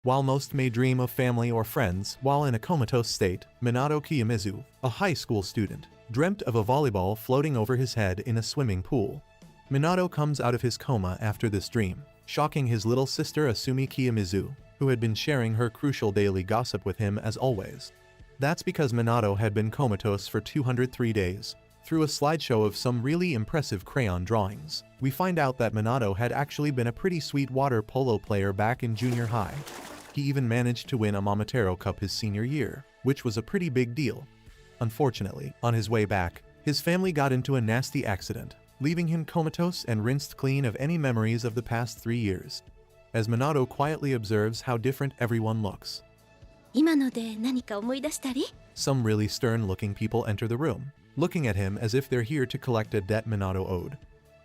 While most may dream of family or friends while in a comatose state, Minato Kiyomizu, a high school student, dreamt of a volleyball floating over his head in a swimming pool. Minato comes out of his coma after this dream, shocking his little sister Asumi Kiyomizu, who had been sharing her crucial daily gossip with him as always. That's because Minato had been comatose for 203 days. Through a slideshow of some really impressive crayon drawings, we find out that Minato had actually been a pretty sweet water polo player back in junior high. He even managed to win a Momotaro Cup his senior year, which was a pretty big deal. Unfortunately, on his way back, his family got into a nasty accident, leaving him comatose and rinsed clean of any memories of the past 3 years. As Minato quietly observes how different everyone looks. 今ので何か思い出したり? Some really stern-looking people enter the room, looking at him as if they're here to collect a debt Minato owed.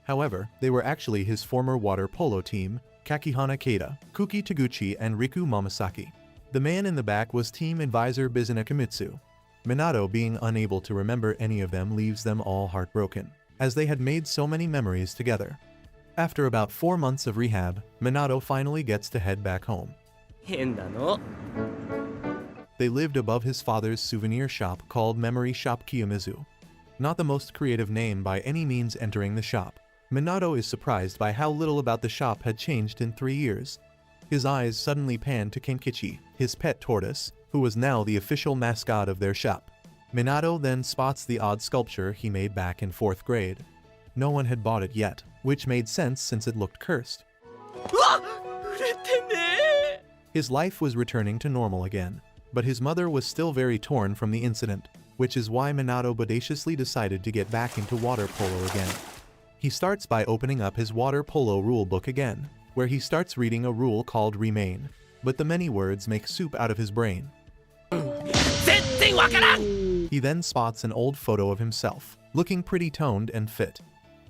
However, they were actually his former water polo team, Kakihana Keita, Kuki Taguchi, and Riku Momosaki. The man in the back was team advisor Bizuna Kimitsu. Minato, being unable to remember any of them, leaves them all heartbroken, as they had made so many memories together. After about 4 months of rehab, Minato finally gets to head back home. 変だの。 They lived above his father's souvenir shop called Memory Shop Kiyomizu. Not the most creative name by any means. Entering the shop, Minato is surprised by how little about the shop had changed in 3 years. His eyes suddenly pan to Kenkichi, his pet tortoise, who was now the official mascot of their shop. Minato then spots the odd sculpture he made back in 4th grade. No one had bought it yet, which made sense since it looked cursed. うわ、売れてね His life was returning to normal again, but his mother was still very torn from the incident, which is why Minato bodaciously decided to get back into water polo again. He starts by opening up his water polo rule book again, where he starts reading a rule called Remain, but the many words make soup out of his brain. 全然わからん He then spots an old photo of himself, looking pretty toned and fit.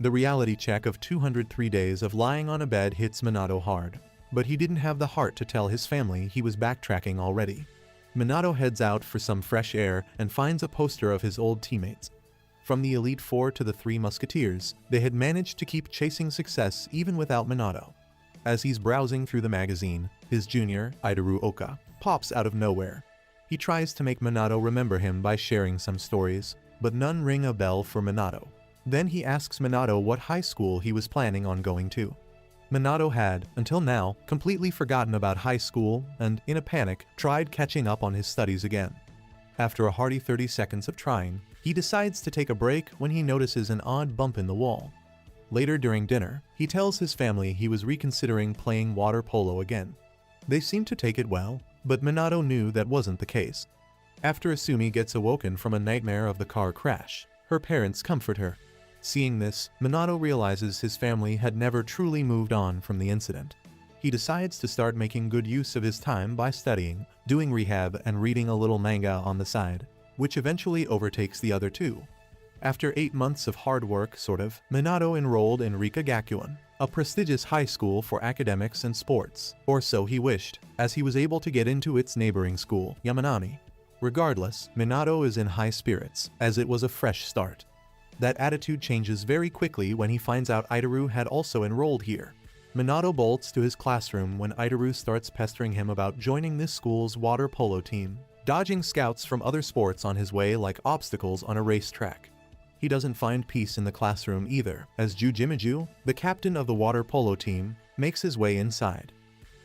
The reality check of 203 days of lying on a bed hits Minato hard, but he didn't have the heart to tell his family he was backtracking already. Minato heads out for some fresh air and finds a poster of his old teammates. From the Elite Four to the Three Musketeers, they had managed to keep chasing success even without Minato. As he's browsing through the magazine, his junior, Idaru Oka, pops out of nowhere. He tries to make Minato remember him by sharing some stories, but none ring a bell for Minato. Then he asks Minato what high school he was planning on going to. Minato had, until now, completely forgotten about high school and, in a panic, tried catching up on his studies again. After a hearty 30 seconds of trying, he decides to take a break when he notices an odd bump in the wall. Later during dinner, he tells his family he was reconsidering playing water polo again. They seemed to take it well, but Minato knew that wasn't the case. After Asumi gets awoken from a nightmare of the car crash, her parents comfort her. Seeing this, Minato realizes his family had never truly moved on from the incident. He decides to start making good use of his time by studying, doing rehab, and reading a little manga on the side, which eventually overtakes the other two. After 8 months of hard work, Minato enrolled in Rika Gakuin, a prestigious high school for academics and sports, or so he wished, as he was able to get into its neighboring school, Yamanami. Regardless, Minato is in high spirits, as it was a fresh start. That attitude changes very quickly when he finds out Idaru had also enrolled here. Minato bolts to his classroom when Idaru starts pestering him about joining this school's water polo team, dodging scouts from other sports on his way like obstacles on a racetrack. He doesn't find peace in the classroom either, as Ju Jimiju, the captain of the water polo team, makes his way inside.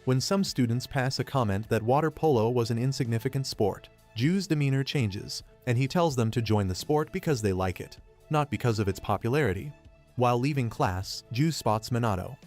When some students pass a comment that water polo was an insignificant sport, Ju's demeanor changes, and he tells them to join the sport because they like it, not because of its popularity. While leaving class, Ju spots Minato.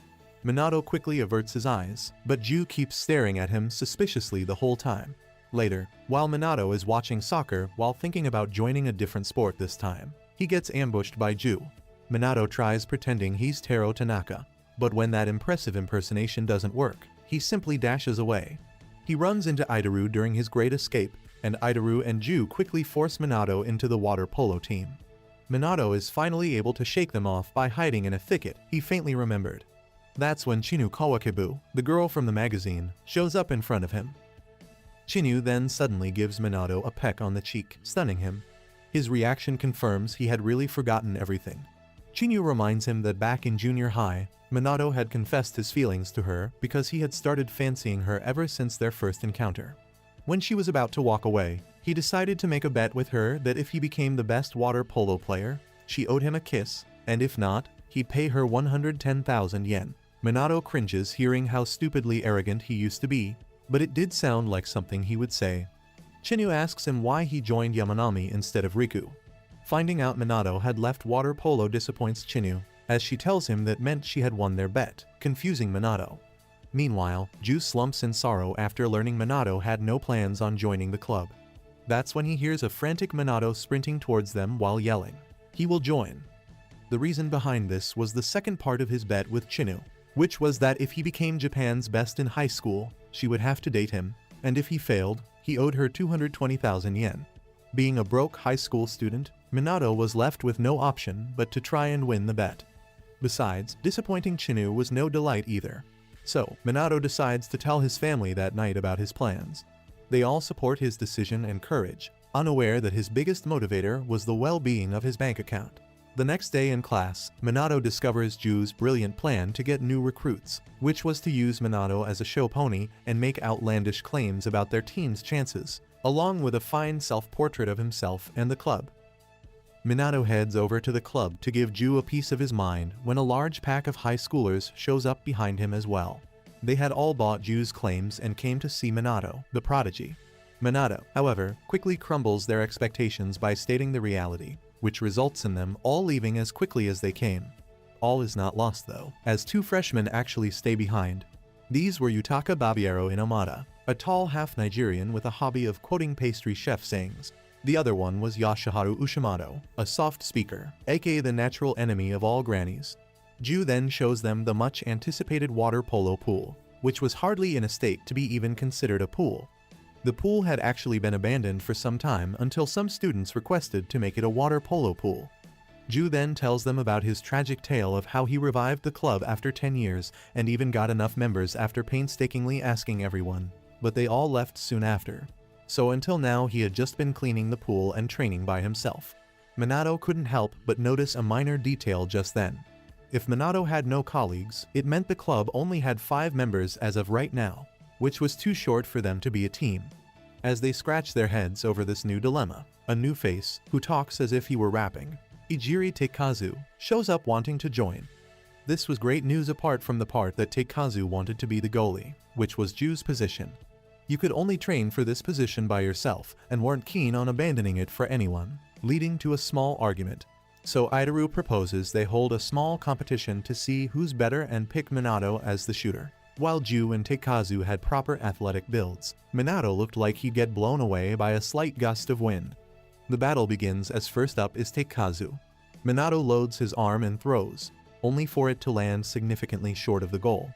Minato quickly averts his eyes, but Ju keeps staring at him suspiciously the whole time. Later, while Minato is watching soccer while thinking about joining a different sport this time, he gets ambushed by Ju. Minato tries pretending he's Taro Tanaka, but when that impressive impersonation doesn't work, he simply dashes away. He runs into Idaru during his great escape, and Idaru and Ju quickly force Minato into the water polo team. Minato is finally able to shake them off by hiding in a thicket he faintly remembered. That's when Chinu Kawakibu, the girl from the magazine, shows up in front of him. Chinu then suddenly gives Minato a peck on the cheek, stunning him. His reaction confirms he had really forgotten everything. Chinyu reminds him that back in junior high, Minato had confessed his feelings to her because he had started fancying her ever since their first encounter. When she was about to walk away, he decided to make a bet with her that if he became the best water polo player, she owed him a kiss, and if not, he'd pay her 110,000 yen. Minato cringes hearing how stupidly arrogant he used to be, but it did sound like something he would say. Chinyu asks him why he joined Yamanami instead of Riku. Finding out Minato had left water polo disappoints Chinyu, as she tells him that meant she had won their bet, confusing Minato. Meanwhile, Ju slumps in sorrow after learning Minato had no plans on joining the club. That's when he hears a frantic Minato sprinting towards them while yelling, he will join. The reason behind this was the second part of his bet with Chinyu, which was that if he became Japan's best in high school, she would have to date him, and if he failed, he owed her 220,000 yen. Being a broke high school student, Minato was left with no option but to try and win the bet. Besides, disappointing Chinyu was no delight either. So, Minato decides to tell his family that night about his plans. They all support his decision and courage, unaware that his biggest motivator was the well-being of his bank account. The next day in class, Minato discovers Ju's brilliant plan to get new recruits, which was to use Minato as a show pony and make outlandish claims about their team's chances, along with a fine self-portrait of himself and the club. Minato heads over to the club to give Ju a piece of his mind when a large pack of high schoolers shows up behind him as well. They had all bought Ju's claims and came to see Minato, the prodigy. Minato, however, quickly crumbles their expectations by stating the reality, which results in them all leaving as quickly as they came. All is not lost though, as two freshmen actually stay behind. These were Yutaka Babiero and Omada, a tall half-Nigerian with a hobby of quoting pastry chef sayings. The other one was Yashiharu Ushimato, a soft speaker, aka the natural enemy of all grannies. Ju then shows them the much-anticipated water polo pool, which was hardly in a state to be even considered a pool. The pool had actually been abandoned for some time until some students requested to make it a water polo pool. Ju then tells them about his tragic tale of how he revived the club after 10 years and even got enough members after painstakingly asking everyone, but they all left soon after. So until now he had just been cleaning the pool and training by himself. Minato couldn't help but notice a minor detail just then. If Minato had no colleagues, it meant the club only had 5 members as of right now, which was too short for them to be a team. As they scratch their heads over this new dilemma, a new face, who talks as if he were rapping, Ijiri Teikazu, shows up wanting to join. This was great news apart from the part that Teikazu wanted to be the goalie, which was Ju's position. You could only train for this position by yourself and weren't keen on abandoning it for anyone, leading to a small argument. So Idaru proposes they hold a small competition to see who's better and pick Minato as the shooter. While Ju and Teikazu had proper athletic builds, Minato looked like he'd get blown away by a slight gust of wind. The battle begins as first up is Teikazu. Minato loads his arm and throws, only for it to land significantly short of the goal.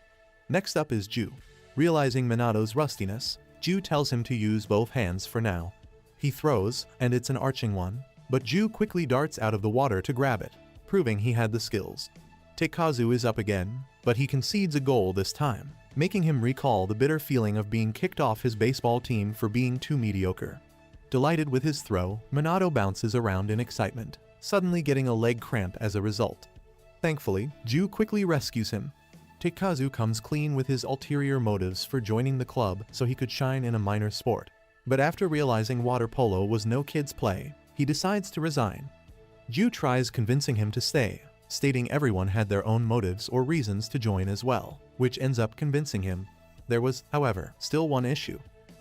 Next up is Ju. Realizing Minato's rustiness, Ju tells him to use both hands for now. He throws, and it's an arching one, but Ju quickly darts out of the water to grab it, proving he had the skills. Teikazu is up again, but he concedes a goal this time, making him recall the bitter feeling of being kicked off his baseball team for being too mediocre. Delighted with his throw, Minato bounces around in excitement, suddenly getting a leg cramp as a result. Thankfully, Ju quickly rescues him. Teikazu comes clean with his ulterior motives for joining the club so he could shine in a minor sport. But after realizing water polo was no kid's play, he decides to resign. Ju tries convincing him to stay, stating everyone had their own motives or reasons to join as well, which ends up convincing him. There was, however, still one issue.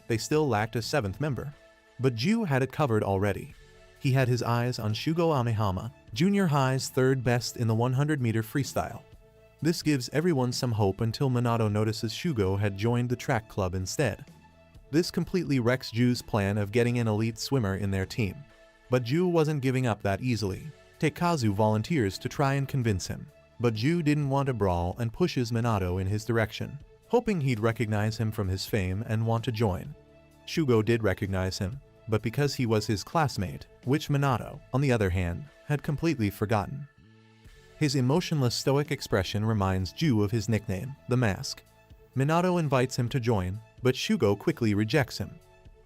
They still lacked a 7th member. But Ju had it covered already. He had his eyes on Shugo Amehama, junior high's 3rd best in the 100-meter freestyle. This gives everyone some hope until Minato notices Shugo had joined the track club instead. This completely wrecks Ju's plan of getting an elite swimmer in their team. But Ju wasn't giving up that easily. Teikazu volunteers to try and convince him, but Ju didn't want a brawl and pushes Minato in his direction, hoping he'd recognize him from his fame and want to join. Shugo did recognize him, but because he was his classmate, which Minato, on the other hand, had completely forgotten. His emotionless stoic expression reminds Ju of his nickname, the Mask. Minato invites him to join, but Shugo quickly rejects him.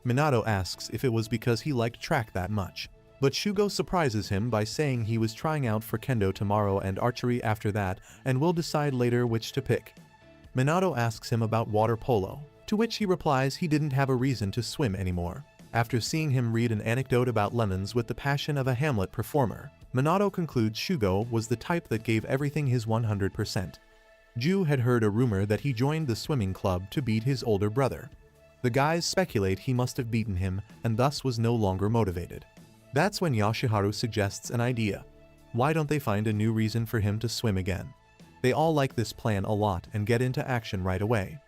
Minato asks if it was because he liked track that much. But Shugo surprises him by saying he was trying out for kendo tomorrow and archery after that and will decide later which to pick. Minato asks him about water polo, to which he replies he didn't have a reason to swim anymore. After seeing him read an anecdote about lemons with the passion of a Hamlet performer, Minato concludes Shugo was the type that gave everything his 100%. Ju had heard a rumor that he joined the swimming club to beat his older brother. The guys speculate he must have beaten him and thus was no longer motivated. That's when Yoshiharu suggests an idea. Why don't they find a new reason for him to swim again? They all like this plan a lot and get into action right away.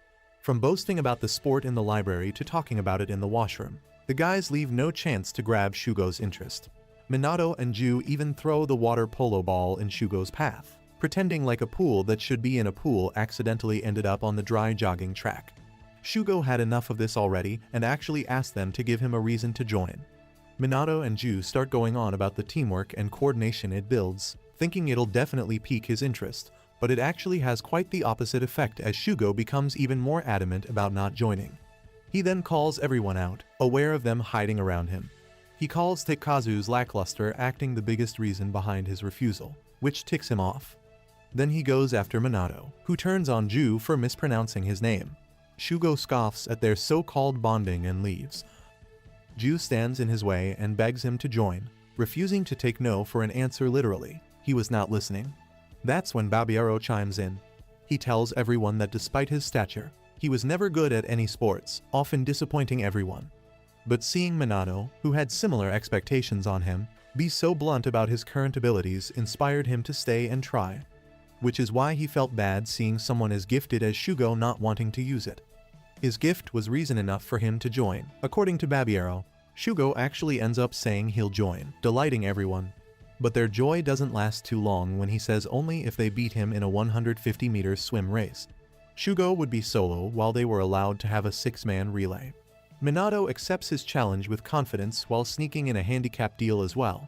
From boasting about the sport in the library to talking about it in the washroom, the guys leave no chance to grab Shugo's interest. Minato and Ju even throw the water polo ball in Shugo's path, pretending like a pool that should be in a pool accidentally ended up on the dry jogging track. Shugo had enough of this already and actually asked them to give him a reason to join. Minato and Ju start going on about the teamwork and coordination it builds, thinking it'll definitely pique his interest, but it actually has quite the opposite effect as Shugo becomes even more adamant about not joining. He then calls everyone out, aware of them hiding around him. He calls Tekazu's lackluster acting the biggest reason behind his refusal, which ticks him off. Then he goes after Minato, who turns on Ju for mispronouncing his name. Shugo scoffs at their so-called bonding and leaves. Ju stands in his way and begs him to join, refusing to take no for an answer literally. He was not listening. That's when Babiero chimes in. He tells everyone that despite his stature, he was never good at any sports, often disappointing everyone. But seeing Minato, who had similar expectations on him, be so blunt about his current abilities inspired him to stay and try. Which is why he felt bad seeing someone as gifted as Shugo not wanting to use it. His gift was reason enough for him to join. According to Babiero, Shugo actually ends up saying he'll join, delighting everyone. But their joy doesn't last too long when he says only if they beat him in a 150-meter swim race. Shugo would be solo while they were allowed to have a 6-man relay. Minato accepts his challenge with confidence while sneaking in a handicap deal as well.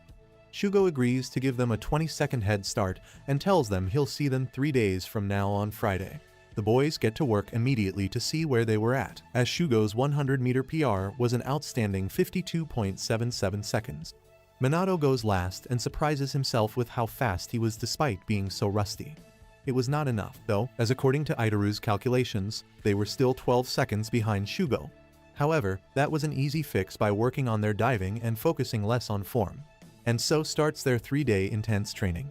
Shugo agrees to give them a 20-second head start and tells them he'll see them 3 days from now on Friday. The boys get to work immediately to see where they were at, as Shugo's 100-meter PR was an outstanding 52.77 seconds. Minato goes last and surprises himself with how fast he was despite being so rusty. It was not enough, though, as according to Idaru's calculations, they were still 12 seconds behind Shugo. However, that was an easy fix by working on their diving and focusing less on form. And so starts their 3-day intense training.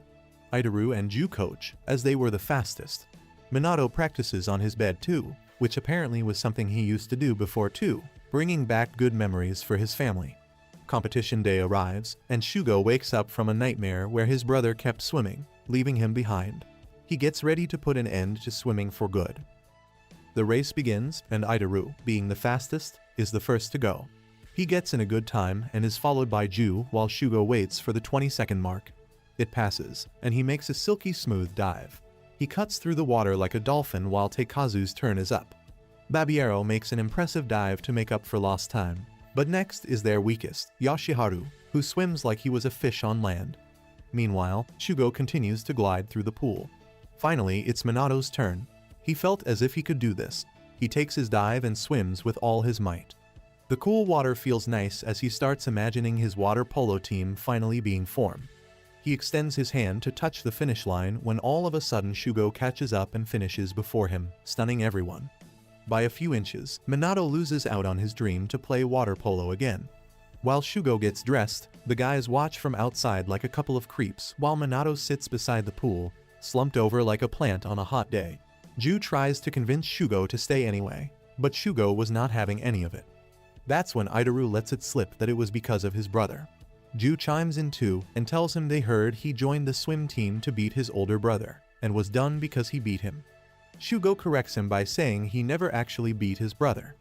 Idaru and Ju coach, as they were the fastest. Minato practices on his bed too, which apparently was something he used to do before too, bringing back good memories for his family. Competition day arrives, and Shugo wakes up from a nightmare where his brother kept swimming, leaving him behind. He gets ready to put an end to swimming for good. The race begins, and Idaru, being the fastest, is the first to go. He gets in a good time and is followed by Ju while Shugo waits for the 20-second mark. It passes, and he makes a silky smooth dive. He cuts through the water like a dolphin while Tekazu's turn is up. Babiero makes an impressive dive to make up for lost time. But next is their weakest, Yoshiharu, who swims like he was a fish on land. Meanwhile, Shugo continues to glide through the pool. Finally, it's Minato's turn. He felt as if he could do this. He takes his dive and swims with all his might. The cool water feels nice as he starts imagining his water polo team finally being formed. He extends his hand to touch the finish line when all of a sudden Shugo catches up and finishes before him, stunning everyone. By a few inches, Minato loses out on his dream to play water polo again. While Shugo gets dressed, the guys watch from outside like a couple of creeps while Minato sits beside the pool, slumped over like a plant on a hot day. Ju tries to convince Shugo to stay anyway, but Shugo was not having any of it. That's when Idaru lets it slip that it was because of his brother. Ju chimes in too and tells him they heard he joined the swim team to beat his older brother, and was done because he beat him. Shugo corrects him by saying he never actually beat his brother.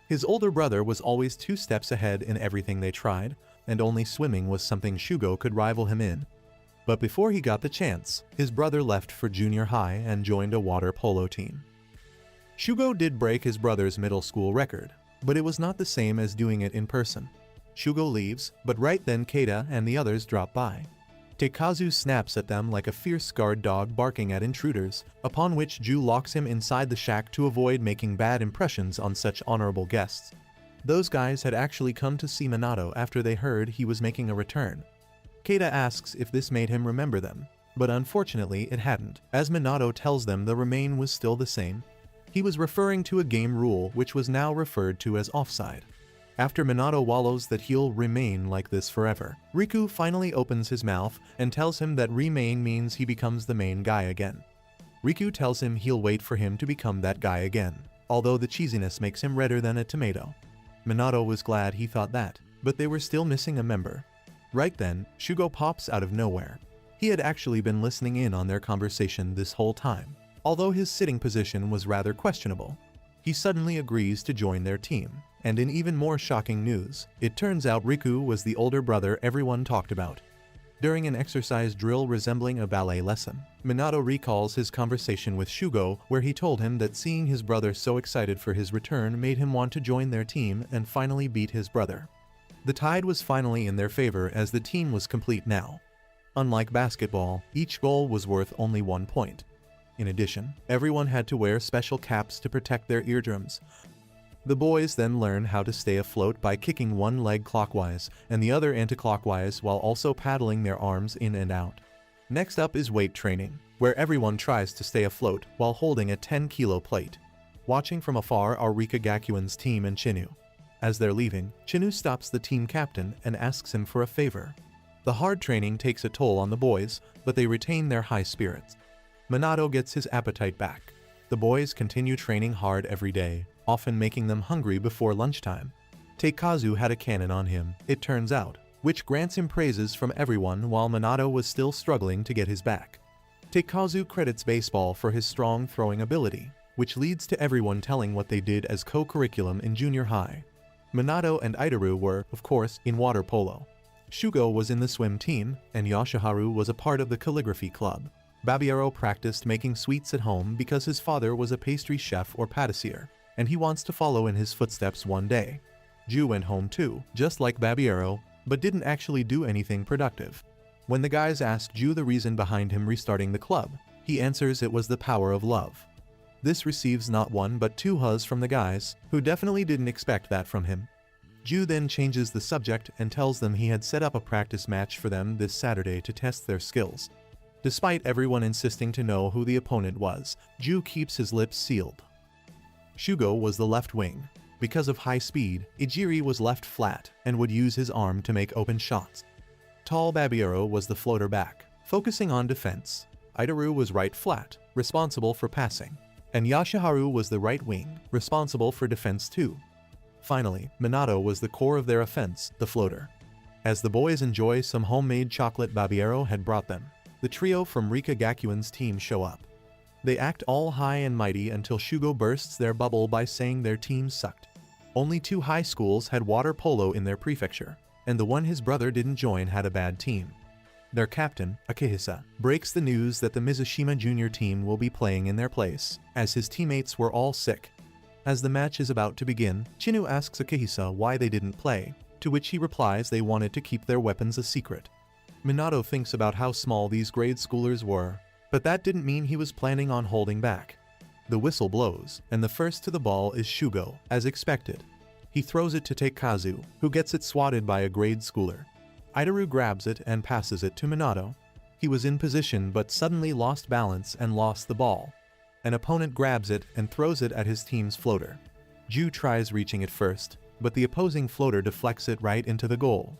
His older brother was always 2 steps ahead in everything they tried, and only swimming was something Shugo could rival him in. But before he got the chance, his brother left for junior high and joined a water polo team. Shugo did break his brother's middle school record, but it was not the same as doing it in person. Shugo leaves, but right then Keita and the others drop by. Tekazu snaps at them like a fierce guard dog barking at intruders, upon which Ju locks him inside the shack to avoid making bad impressions on such honorable guests. Those guys had actually come to see Minato after they heard he was making a return. Keita asks if this made him remember them, but unfortunately it hadn't, as Minato tells them the remain was still the same. He was referring to a game rule which was now referred to as offside. After Minato wallows that he'll remain like this forever, Riku finally opens his mouth and tells him that remain means he becomes the main guy again. Riku tells him he'll wait for him to become that guy again, although the cheesiness makes him redder than a tomato. Minato was glad he thought that, but they were still missing a member. Right then, Shugo pops out of nowhere. He had actually been listening in on their conversation this whole time, although his sitting position was rather questionable. He suddenly agrees to join their team, and in even more shocking news, it turns out Riku was the older brother everyone talked about. During an exercise drill resembling a ballet lesson, Minato recalls his conversation with Shugo where he told him that seeing his brother so excited for his return made him want to join their team and finally beat his brother. The tide was finally in their favor as the team was complete now. Unlike basketball, each goal was worth only 1 point. In addition, everyone had to wear special caps to protect their eardrums. The boys then learn how to stay afloat by kicking one leg clockwise and the other anti-clockwise while also paddling their arms in and out. Next up is weight training, where everyone tries to stay afloat while holding a 10-kilo plate. Watching from afar are Rika Gakuin's team and Chinu. As they're leaving, Chinu stops the team captain and asks him for a favor. The hard training takes a toll on the boys, but they retain their high spirits. Minato gets his appetite back. The boys continue training hard every day, often making them hungry before lunchtime. Teikazu had a cannon on him, it turns out, which grants him praises from everyone while Minato was still struggling to get his back. Teikazu credits baseball for his strong throwing ability, which leads to everyone telling what they did as co-curriculum in junior high. Minato and Idaru were, of course, in water polo. Shugo was in the swim team, and Yashiharu was a part of the calligraphy club. Babiero practiced making sweets at home because his father was a pastry chef or patissier, and he wants to follow in his footsteps one day. Ju went home too, just like Babiero, but didn't actually do anything productive. When the guys ask Ju the reason behind him restarting the club, he answers it was the power of love. This receives not one but two huhs from the guys, who definitely didn't expect that from him. Ju then changes the subject and tells them he had set up a practice match for them this Saturday to test their skills. Despite everyone insisting to know who the opponent was, Ju keeps his lips sealed. Shugo was the left wing. Because of high speed, Ijiri was left flat and would use his arm to make open shots. Tall Babiero was the floater back, focusing on defense. Idaru was right flat, responsible for passing. And Yashiharu was the right wing, responsible for defense too. Finally, Minato was the core of their offense, the floater. As the boys enjoy some homemade chocolate Babiero had brought them, the trio from Rika Gakuin's team show up. They act all high and mighty until Shugo bursts their bubble by saying their team sucked. Only 2 high schools had water polo in their prefecture, and the one his brother didn't join had a bad team. Their captain, Akihisa, breaks the news that the Mizushima junior team will be playing in their place, as his teammates were all sick. As the match is about to begin, Chinu asks Akihisa why they didn't play, to which he replies they wanted to keep their weapons a secret. Minato thinks about how small these grade schoolers were, but that didn't mean he was planning on holding back. The whistle blows, and the first to the ball is Shugo, as expected. He throws it to Teikazu, who gets it swatted by a grade schooler. Idaru grabs it and passes it to Minato. He was in position but suddenly lost balance and lost the ball. An opponent grabs it and throws it at his team's floater. Ju tries reaching it first, but the opposing floater deflects it right into the goal.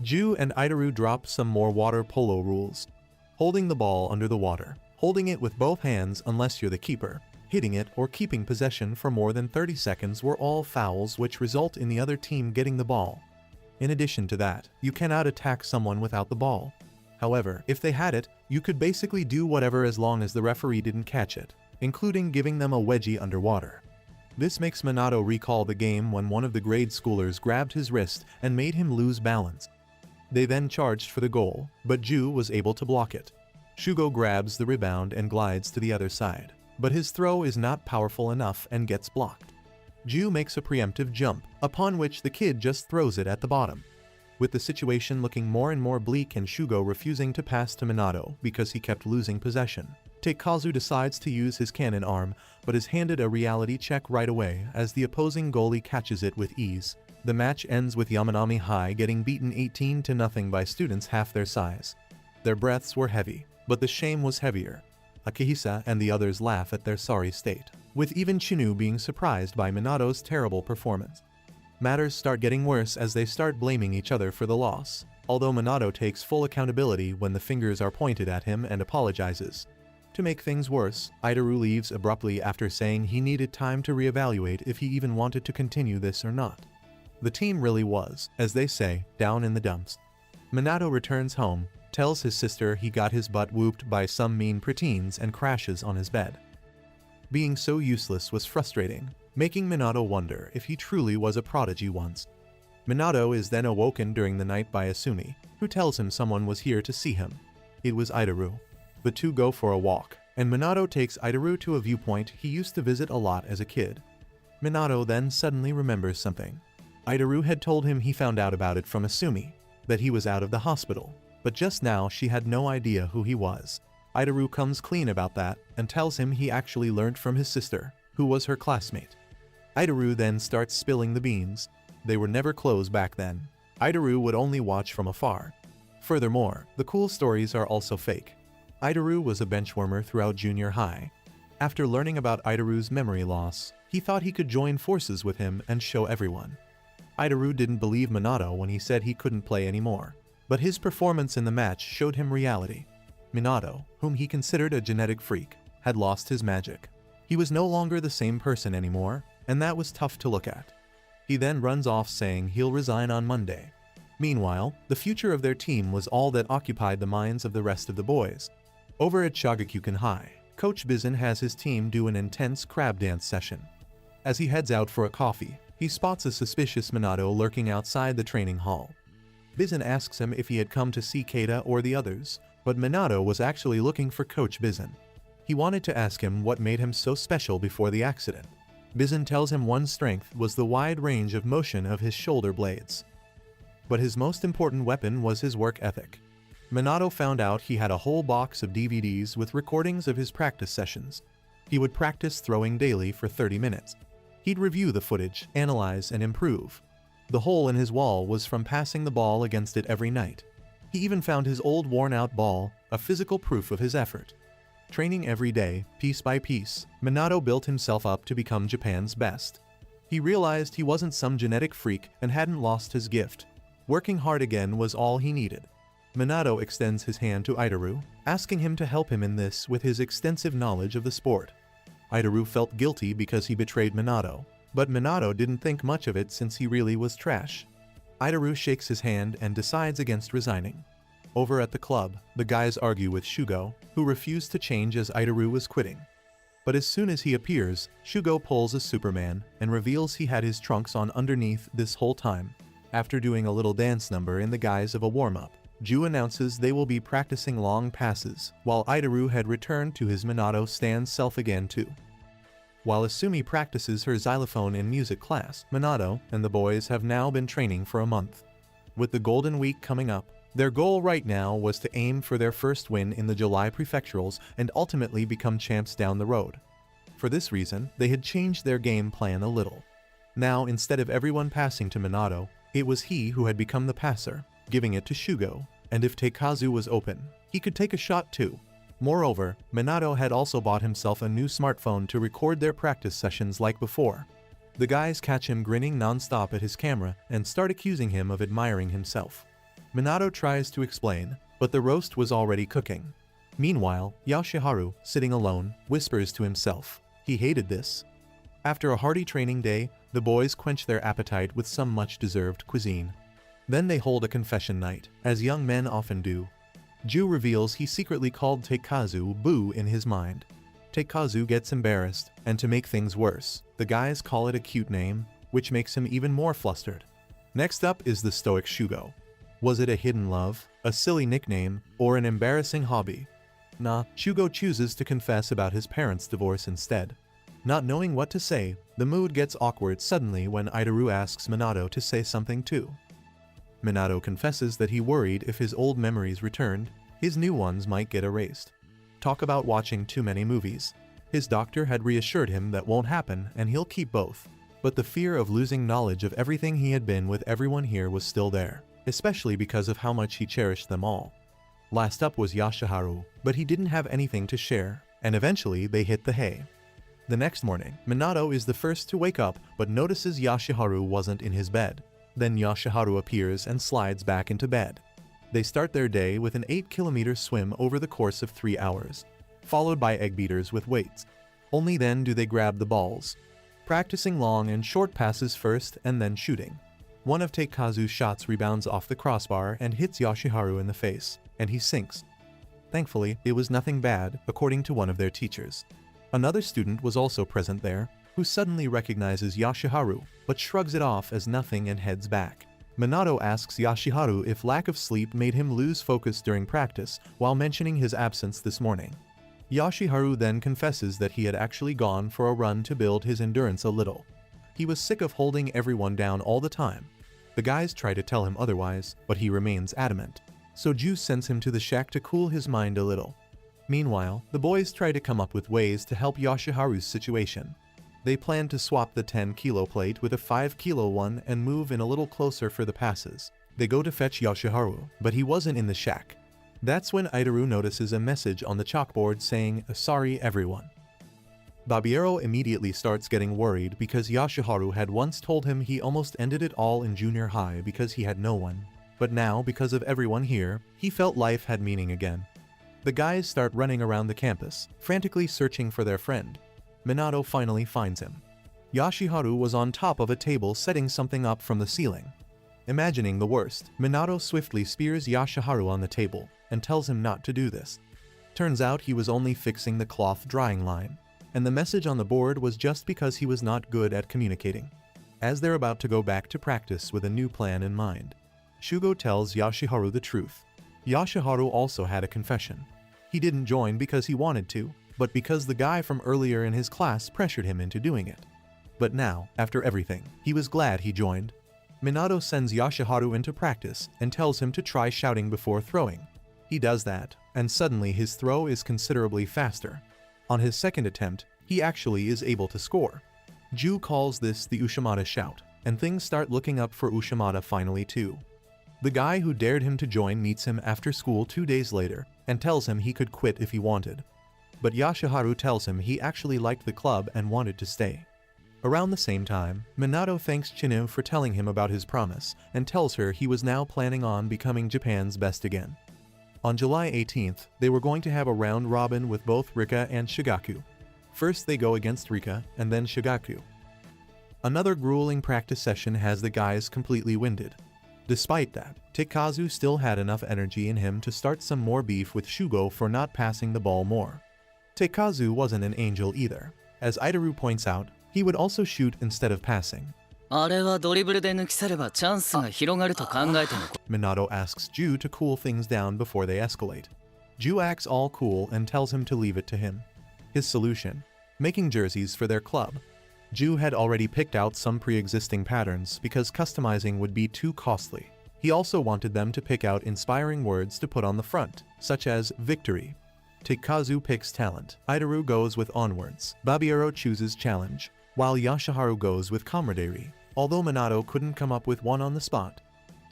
Ju and Idaru drop some more water polo rules. Holding the ball under the water, holding it with both hands unless you're the keeper, hitting it or keeping possession for more than 30 seconds were all fouls which result in the other team getting the ball. In addition to that, you cannot attack someone without the ball. However, if they had it, you could basically do whatever as long as the referee didn't catch it, including giving them a wedgie underwater. This makes Minato recall the game when one of the grade schoolers grabbed his wrist and made him lose balance. They then charged for the goal, but Ju was able to block it. Shugo grabs the rebound and glides to the other side, but his throw is not powerful enough and gets blocked. Ju makes a preemptive jump, upon which the kid just throws it at the bottom. With the situation looking more and more bleak and Shugo refusing to pass to Minato because he kept losing possession, Taikazu decides to use his cannon arm, but is handed a reality check right away as the opposing goalie catches it with ease. The match ends with Yamanami High getting beaten 18-0 by students half their size. Their breaths were heavy, but the shame was heavier. Akihisa and the others laugh at their sorry state, with even Chinu being surprised by Minato's terrible performance. Matters start getting worse as they start blaming each other for the loss, although Minato takes full accountability when the fingers are pointed at him and apologizes. To make things worse, Idaru leaves abruptly after saying he needed time to reevaluate if he even wanted to continue this or not. The team really was, as they say, down in the dumps. Minato returns home, tells his sister he got his butt whooped by some mean preteens and crashes on his bed. Being so useless was frustrating, making Minato wonder if he truly was a prodigy once. Minato is then awoken during the night by Asumi, who tells him someone was here to see him. It was Idaru. The two go for a walk, and Minato takes Idaru to a viewpoint he used to visit a lot as a kid. Minato then suddenly remembers something. Idaru had told him he found out about it from Asumi, that he was out of the hospital, but just now she had no idea who he was. Idaru comes clean about that and tells him he actually learned from his sister, who was her classmate. Idaru then starts spilling the beans. They were never closed back then. Idaru would only watch from afar. Furthermore, the cool stories are also fake. Idaru was a benchwarmer throughout junior high. After learning about Idaru's memory loss, he thought he could join forces with him and show everyone. Idaru didn't believe Minato when he said he couldn't play anymore, but his performance in the match showed him reality. Minato, whom he considered a genetic freak, had lost his magic. He was no longer the same person anymore, and that was tough to look at. He then runs off saying he'll resign on Monday. Meanwhile, the future of their team was all that occupied the minds of the rest of the boys. Over at Shagakukan High, Coach Bizun has his team do an intense crab dance session. As he heads out for a coffee, he spots a suspicious Minato lurking outside the training hall. Bizun asks him if he had come to see Keita or the others, but Minato was actually looking for Coach Bizun. He wanted to ask him what made him so special before the accident. Bizun tells him one strength was the wide range of motion of his shoulder blades. But his most important weapon was his work ethic. Minato found out he had a whole box of DVDs with recordings of his practice sessions. He would practice throwing daily for 30 minutes. He'd review the footage, analyze, and improve. The hole in his wall was from passing the ball against it every night. He even found his old worn-out ball, a physical proof of his effort. Training every day, piece by piece, Minato built himself up to become Japan's best. He realized he wasn't some genetic freak and hadn't lost his gift. Working hard again was all he needed. Minato extends his hand to Idaru, asking him to help him in this with his extensive knowledge of the sport. Idaru felt guilty because he betrayed Minato, but Minato didn't think much of it since he really was trash. Idaru shakes his hand and decides against resigning. Over at the club, the guys argue with Shugo, who refused to change as Idaru was quitting. But as soon as he appears, Shugo pulls a Superman and reveals he had his trunks on underneath this whole time. After doing a little dance number in the guise of a warm-up, Ju announces they will be practicing long passes, while Idaru had returned to his Minato stand self again too. While Asumi practices her xylophone in music class, Minato and the boys have now been training for a month. With the Golden Week coming up, their goal right now was to aim for their first win in the July prefecturals and ultimately become champs down the road. For this reason, they had changed their game plan a little. Now, instead of everyone passing to Minato, it was he who had become the passer, giving it to Shugo, and if Taikazu was open, he could take a shot too. Moreover, Minato had also bought himself a new smartphone to record their practice sessions like before. The guys catch him grinning non-stop at his camera and start accusing him of admiring himself. Minato tries to explain, but the roast was already cooking. Meanwhile, Yoshiharu, sitting alone, whispers to himself. He hated this. After a hearty training day, the boys quench their appetite with some much-deserved cuisine. Then they hold a confession night, as young men often do. Ju reveals he secretly called Taikazu Boo in his mind. Taikazu gets embarrassed, and to make things worse, the guys call it a cute name, which makes him even more flustered. Next up is the stoic Shugo. Was it a hidden love, a silly nickname, or an embarrassing hobby? Nah, Shugo chooses to confess about his parents' divorce instead. Not knowing what to say, the mood gets awkward suddenly when Idaru asks Minato to say something too. Minato confesses that he worried if his old memories returned, his new ones might get erased. Talk about watching too many movies. His doctor had reassured him that won't happen and he'll keep both. But the fear of losing knowledge of everything he had been with everyone here was still there, especially because of how much he cherished them all. Last up was Yashiharu, but he didn't have anything to share, and eventually they hit the hay. The next morning, Minato is the first to wake up but notices Yashiharu wasn't in his bed. Then Yashiharu appears and slides back into bed. They start their day with an 8-kilometer swim over the course of 3 hours, followed by egg beaters with weights. Only then do they grab the balls, practicing long and short passes first and then shooting. One of Teikazu's shots rebounds off the crossbar and hits Yashiharu in the face, and he sinks. Thankfully, it was nothing bad, according to one of their teachers. Another student was also present there, who suddenly recognizes Yashiharu, but shrugs it off as nothing and heads back. Minato asks Yashiharu if lack of sleep made him lose focus during practice while mentioning his absence this morning. Yashiharu then confesses that he had actually gone for a run to build his endurance a little. He was sick of holding everyone down all the time. The guys try to tell him otherwise, but he remains adamant. So Ju sends him to the shack to cool his mind a little. Meanwhile, the boys try to come up with ways to help Yashiharu's situation. They plan to swap the 10-kilo plate with a 5-kilo one and move in a little closer for the passes. They go to fetch Yashiharu, but he wasn't in the shack. That's when Itaru notices a message on the chalkboard saying, "Sorry everyone." Babiero immediately starts getting worried because Yashiharu had once told him he almost ended it all in junior high because he had no one. But now, because of everyone here, he felt life had meaning again. The guys start running around the campus, frantically searching for their friend. Minato finally finds him. Yashiharu was on top of a table setting something up from the ceiling. Imagining the worst, Minato swiftly spears Yashiharu on the table and tells him not to do this. Turns out he was only fixing the cloth drying line, and the message on the board was just because he was not good at communicating. As they're about to go back to practice with a new plan in mind, Shugo tells Yashiharu the truth. Yashiharu also had a confession. He didn't join because he wanted to, but because the guy from earlier in his class pressured him into doing it. But now, after everything, he was glad he joined. Minato sends Yashiharu into practice and tells him to try shouting before throwing. He does that, and suddenly his throw is considerably faster. On his second attempt, he actually is able to score. Ju calls this the Ushimata shout, and things start looking up for Ushimata finally too. The guy who dared him to join meets him after school 2 days later and tells him he could quit if he wanted. But Yashiharu tells him he actually liked the club and wanted to stay. Around the same time, Minato thanks Chinu for telling him about his promise and tells her he was now planning on becoming Japan's best again. On July 18th, they were going to have a round robin with both Rika and Shigaku. First they go against Rika and then Shigaku. Another grueling practice session has the guys completely winded. Despite that, Teikazu still had enough energy in him to start some more beef with Shugo for not passing the ball more. Teikazu wasn't an angel either. As Itaru points out, he would also shoot instead of passing. あれはドリブルで抜き去ればチャンスが広がると考えての Minato asks Ju to cool things down before they escalate. Ju acts all cool and tells him to leave it to him. His solution: making jerseys for their club. Ju had already picked out some pre-existing patterns because customizing would be too costly. He also wanted them to pick out inspiring words to put on the front, such as victory. Teikazu picks talent. Itaru goes with onwards. Babiero chooses challenge, while Yashiharu goes with camaraderie, although Minato couldn't come up with one on the spot.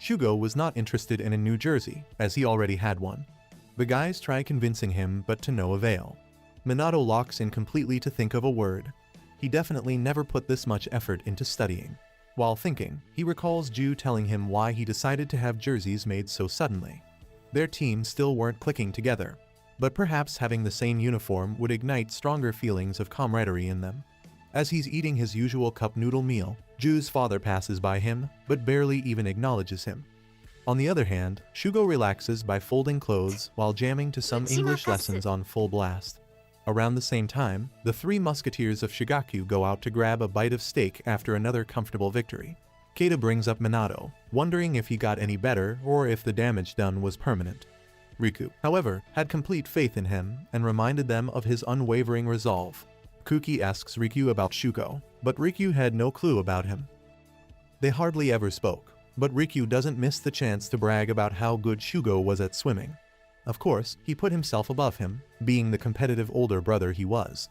Shugo was not interested in a new jersey, as he already had one. The guys try convincing him, but to no avail. Minato locks in completely to think of a word. He definitely never put this much effort into studying. While thinking, he recalls Ju telling him why he decided to have jerseys made so suddenly. Their teams still weren't clicking together, but perhaps having the same uniform would ignite stronger feelings of camaraderie in them. As he's eating his usual cup noodle meal, Ju's father passes by him, but barely even acknowledges him. On the other hand, Shugo relaxes by folding clothes while jamming to some English lessons on full blast. Around the same time, the 3 musketeers of Shigaku go out to grab a bite of steak after another comfortable victory. Keita brings up Minato, wondering if he got any better or if the damage done was permanent. Riku, however, had complete faith in him and reminded them of his unwavering resolve. Kuki asks Riku about Shugo, but Riku had no clue about him. They hardly ever spoke, but Riku doesn't miss the chance to brag about how good Shugo was at swimming. Of course, he put himself above him, being the competitive older brother he was.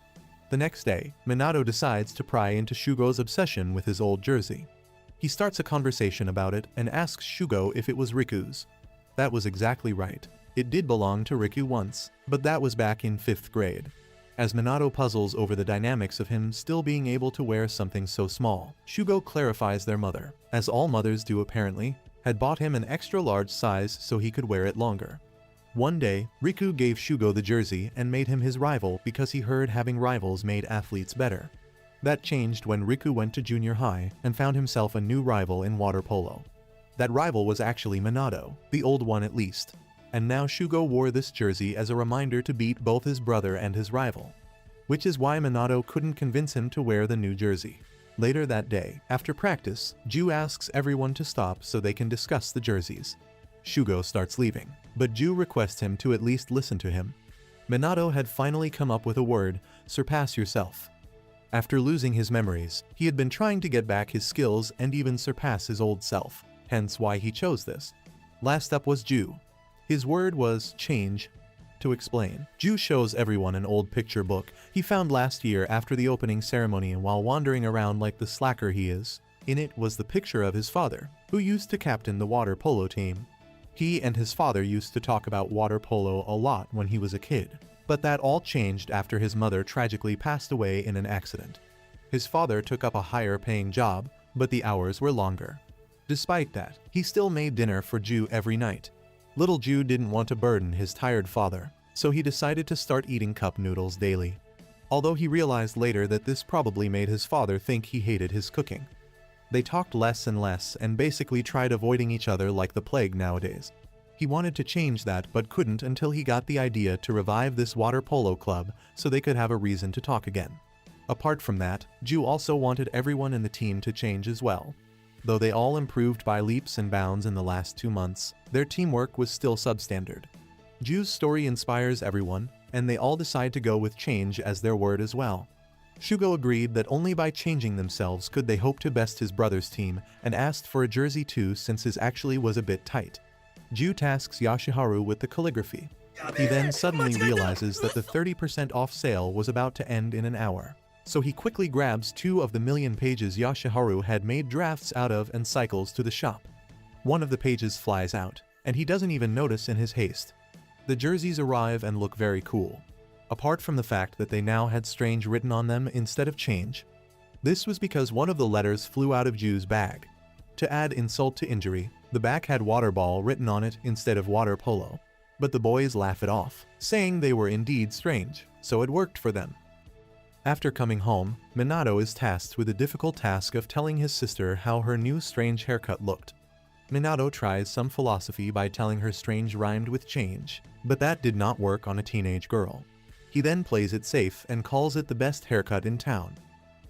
The next day, Minato decides to pry into Shugo's obsession with his old jersey. He starts a conversation about it and asks Shugo if it was Riku's. That was exactly right. It did belong to Riku once, but that was back in 5th grade. As Minato puzzles over the dynamics of him still being able to wear something so small, Shugo clarifies their mother, as all mothers do apparently, had bought him an extra large size so he could wear it longer. One day, Riku gave Shugo the jersey and made him his rival because he heard having rivals made athletes better. That changed when Riku went to junior high and found himself a new rival in water polo. That rival was actually Minato, the old one at least. And now Shugo wore this jersey as a reminder to beat both his brother and his rival. Which is why Minato couldn't convince him to wear the new jersey. Later that day, after practice, Ju asks everyone to stop so they can discuss the jerseys. Shugo starts leaving, but Ju requests him to at least listen to him. Minato had finally come up with a word, surpass yourself. After losing his memories, he had been trying to get back his skills and even surpass his old self, hence why he chose this. Last up was Ju. His word was change. To explain, Ju shows everyone an old picture book he found last year after the opening ceremony while wandering around like the slacker he is. In it was the picture of his father, who used to captain the water polo team. He and his father used to talk about water polo a lot when he was a kid, but that all changed after his mother tragically passed away in an accident. His father took up a higher paying job, but the hours were longer. Despite that, he still made dinner for Ju every night. Little Ju didn't want to burden his tired father, so he decided to start eating cup noodles daily. Although he realized later that this probably made his father think he hated his cooking. They talked less and less and basically tried avoiding each other like the plague nowadays. He wanted to change that but couldn't until he got the idea to revive this water polo club so they could have a reason to talk again. Apart from that, Ju also wanted everyone in the team to change as well. Though they all improved by leaps and bounds in the last 2 months, their teamwork was still substandard. Ju's story inspires everyone, and they all decide to go with change as their word as well. Shugo agreed that only by changing themselves could they hope to best his brother's team and asked for a jersey too since his actually was a bit tight. Ju tasks Yashiharu with the calligraphy. He then suddenly realizes that the 30% off sale was about to end in an hour. So he quickly grabs 2 of the million pages Yashiharu had made drafts out of and cycles to the shop. One of the pages flies out, and he doesn't even notice in his haste. The jerseys arrive and look very cool. Apart from the fact that they now had strange written on them instead of change. This was because one of the letters flew out of Ju's bag. To add insult to injury, the back had water ball written on it instead of water polo. But the boys laugh it off, saying they were indeed strange, so it worked for them. After coming home, Minato is tasked with the difficult task of telling his sister how her new strange haircut looked. Minato tries some philosophy by telling her strange rhymed with change, but that did not work on a teenage girl. He then plays it safe and calls it the best haircut in town.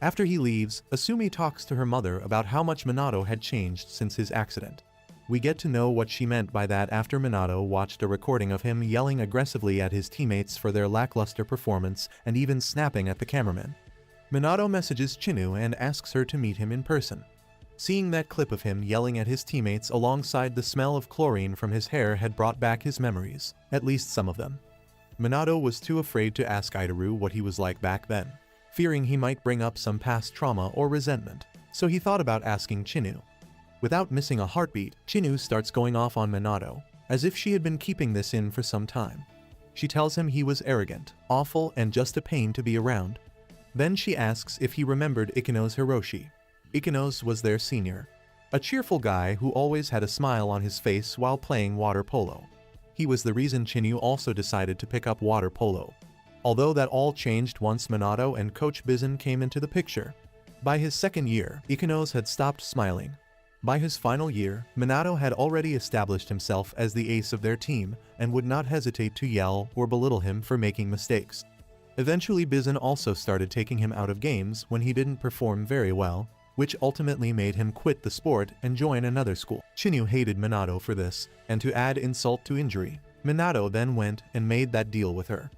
After he leaves, Asumi talks to her mother about how much Minato had changed since his accident. We get to know what she meant by that after Minato watched a recording of him yelling aggressively at his teammates for their lackluster performance and even snapping at the cameraman. Minato messages Chinu and asks her to meet him in person. Seeing that clip of him yelling at his teammates alongside the smell of chlorine from his hair had brought back his memories, at least some of them. Minato was too afraid to ask Itaru what he was like back then, fearing he might bring up some past trauma or resentment, so he thought about asking Chinu. Without missing a heartbeat, Chinu starts going off on Minato, as if she had been keeping this in for some time. She tells him he was arrogant, awful, and just a pain to be around. Then she asks if he remembered Ikeno's Hiroshi. Ikenos was their senior, a cheerful guy who always had a smile on his face while playing water polo. He was the reason Chinu also decided to pick up water polo. Although that all changed once Minato and Coach Bizun came into the picture. By his second year, Ikenos had stopped smiling. By his final year, Minato had already established himself as the ace of their team and would not hesitate to yell or belittle him for making mistakes. Eventually Bizun also started taking him out of games when he didn't perform very well, which ultimately made him quit the sport and join another school. Chinu hated Minato for this, and to add insult to injury, Minato then went and made that deal with her.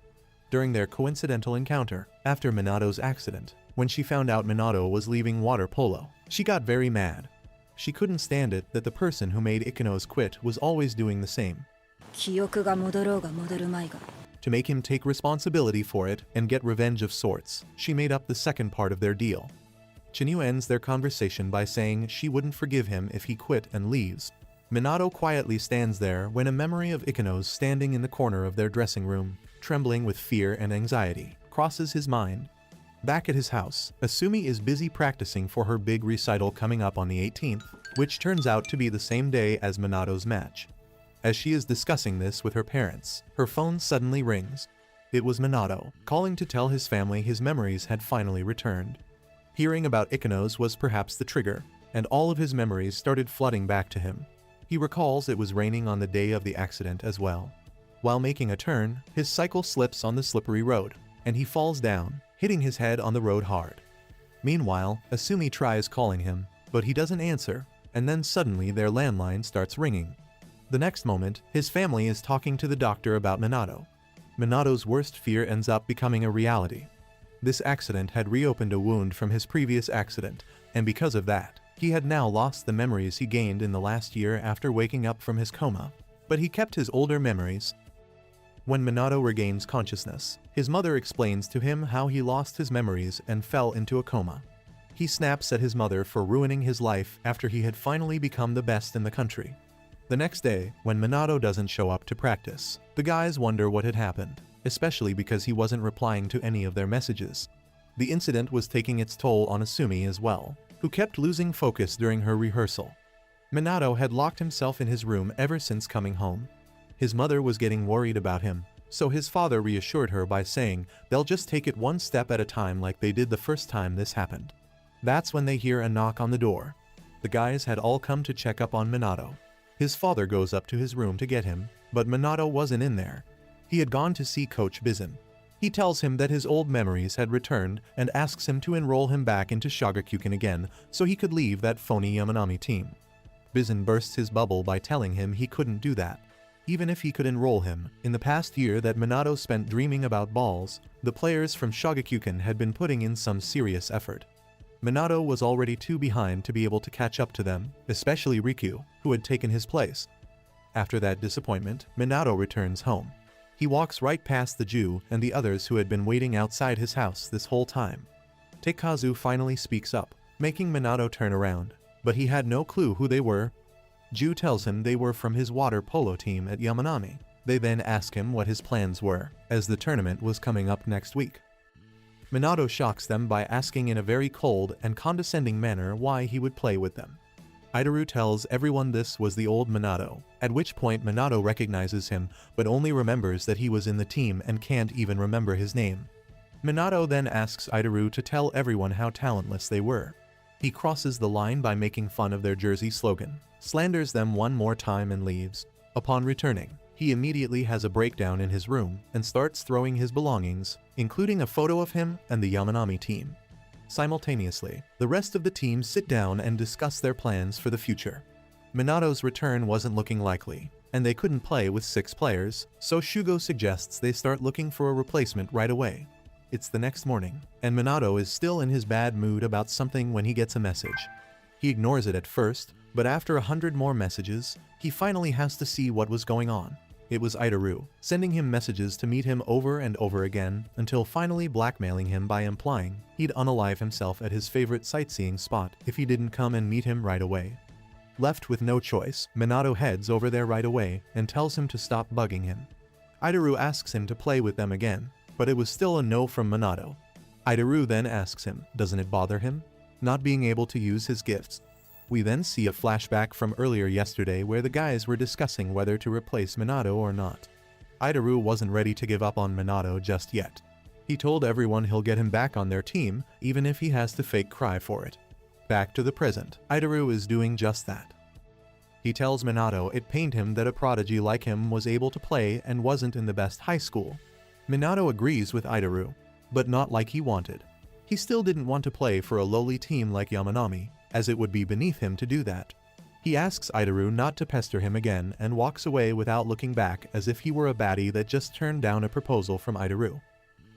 During their coincidental encounter, after Minato's accident, when she found out Minato was leaving water polo, she got very mad. She couldn't stand it that the person who made Ikenos quit was always doing the same. 記憶が戻ろうが戻るまいが To make him take responsibility for it and get revenge of sorts, she made up the second part of their deal. Chinyu ends their conversation by saying she wouldn't forgive him if he quit and leaves. Minato quietly stands there when a memory of Ikenos standing in the corner of their dressing room, trembling with fear and anxiety, crosses his mind. Back at his house, Asumi is busy practicing for her big recital coming up on the 18th, which turns out to be the same day as Minato's match. As she is discussing this with her parents, her phone suddenly rings. It was Minato, calling to tell his family his memories had finally returned. Hearing about Ikenos was perhaps the trigger, and all of his memories started flooding back to him. He recalls it was raining on the day of the accident as well. While making a turn, his cycle slips on the slippery road, and he falls down, hitting his head on the road hard. Meanwhile, Asumi tries calling him, but he doesn't answer, and then suddenly their landline starts ringing. The next moment, his family is talking to the doctor about Minato. Minato's worst fear ends up becoming a reality. This accident had reopened a wound from his previous accident, and because of that, he had now lost the memories he gained in the last year after waking up from his coma. But he kept his older memories. When Minato regains consciousness, his mother explains to him how he lost his memories and fell into a coma. He snaps at his mother for ruining his life after he had finally become the best in the country. The next day, when Minato doesn't show up to practice, the guys wonder what had happened, especially because he wasn't replying to any of their messages. The incident was taking its toll on Asumi as well, who kept losing focus during her rehearsal. Minato had locked himself in his room ever since coming home. His mother was getting worried about him, so his father reassured her by saying they'll just take it one step at a time like they did the first time this happened. That's when they hear a knock on the door. The guys had all come to check up on Minato. His father goes up to his room to get him, but Minato wasn't in there. He had gone to see Coach Bizun. He tells him that his old memories had returned and asks him to enroll him back into Shagakukan again so he could leave that phony Yamanami team. Bizun bursts his bubble by telling him he couldn't do that. Even if he could enroll him, in the past year that Minato spent dreaming about balls, the players from Shagakukan had been putting in some serious effort. Minato was already too behind to be able to catch up to them, especially Riku, who had taken his place. After that disappointment, Minato returns home. He walks right past the Jew and the others who had been waiting outside his house this whole time. Teikazu finally speaks up, making Minato turn around, but he had no clue who they were. Jew tells him they were from his water polo team at Yamanami. They then ask him what his plans were, as the tournament was coming up next week. Minato shocks them by asking in a very cold and condescending manner why he would play with them. Idaru tells everyone this was the old Minato, at which point Minato recognizes him but only remembers that he was in the team and can't even remember his name. Minato then asks Idaru to tell everyone how talentless they were. He crosses the line by making fun of their jersey slogan, slanders them one more time and leaves. Upon returning, he immediately has a breakdown in his room and starts throwing his belongings, including a photo of him and the Yamanami team. Simultaneously, the rest of the team sit down and discuss their plans for the future. Minato's return wasn't looking likely, and they couldn't play with 6 players, so Shugo suggests they start looking for a replacement right away. It's the next morning, and Minato is still in his bad mood about something when he gets a message. He ignores it at first, but after 100 more messages, he finally has to see what was going on. It was Idaru, sending him messages to meet him over and over again, until finally blackmailing him by implying he'd unalive himself at his favorite sightseeing spot if he didn't come and meet him right away. Left with no choice, Minato heads over there right away and tells him to stop bugging him. Idaru asks him to play with them again, but it was still a no from Minato. Idaru then asks him, doesn't it bother him not being able to use his gifts? We then see a flashback from earlier yesterday where the guys were discussing whether to replace Minato or not. Idaru wasn't ready to give up on Minato just yet. He told everyone he'll get him back on their team, even if he has to fake cry for it. Back to the present, Idaru is doing just that. He tells Minato it pained him that a prodigy like him was able to play and wasn't in the best high school. Minato agrees with Idaru, but not like he wanted. He still didn't want to play for a lowly team like Yamanami, as it would be beneath him to do that. He asks Idaru not to pester him again and walks away without looking back as if he were a baddie that just turned down a proposal from Idaru.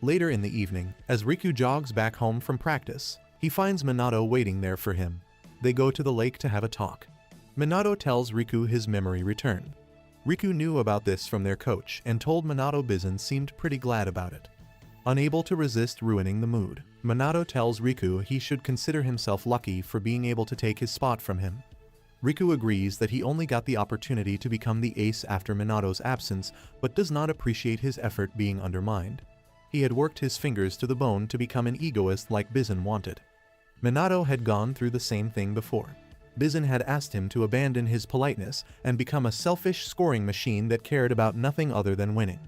Later in the evening, as Riku jogs back home from practice, he finds Minato waiting there for him. They go to the lake to have a talk. Minato tells Riku his memory returned. Riku knew about this from their coach and told Minato Bizun seemed pretty glad about it. Unable to resist ruining the mood, Minato tells Riku he should consider himself lucky for being able to take his spot from him. Riku agrees that he only got the opportunity to become the ace after Minato's absence, but does not appreciate his effort being undermined. He had worked his fingers to the bone to become an egoist like Bizun wanted. Minato had gone through the same thing before. Bizun had asked him to abandon his politeness and become a selfish scoring machine that cared about nothing other than winning.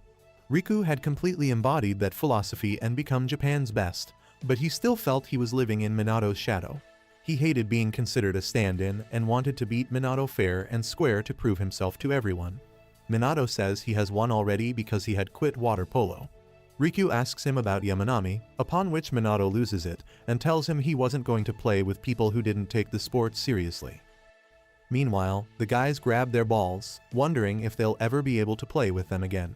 Riku had completely embodied that philosophy and become Japan's best, but he still felt he was living in Minato's shadow. He hated being considered a stand-in and wanted to beat Minato fair and square to prove himself to everyone. Minato says he has won already because he had quit water polo. Riku asks him about Yamanami, upon which Minato loses it and tells him he wasn't going to play with people who didn't take the sport seriously. Meanwhile, the guys grab their balls, wondering if they'll ever be able to play with them again.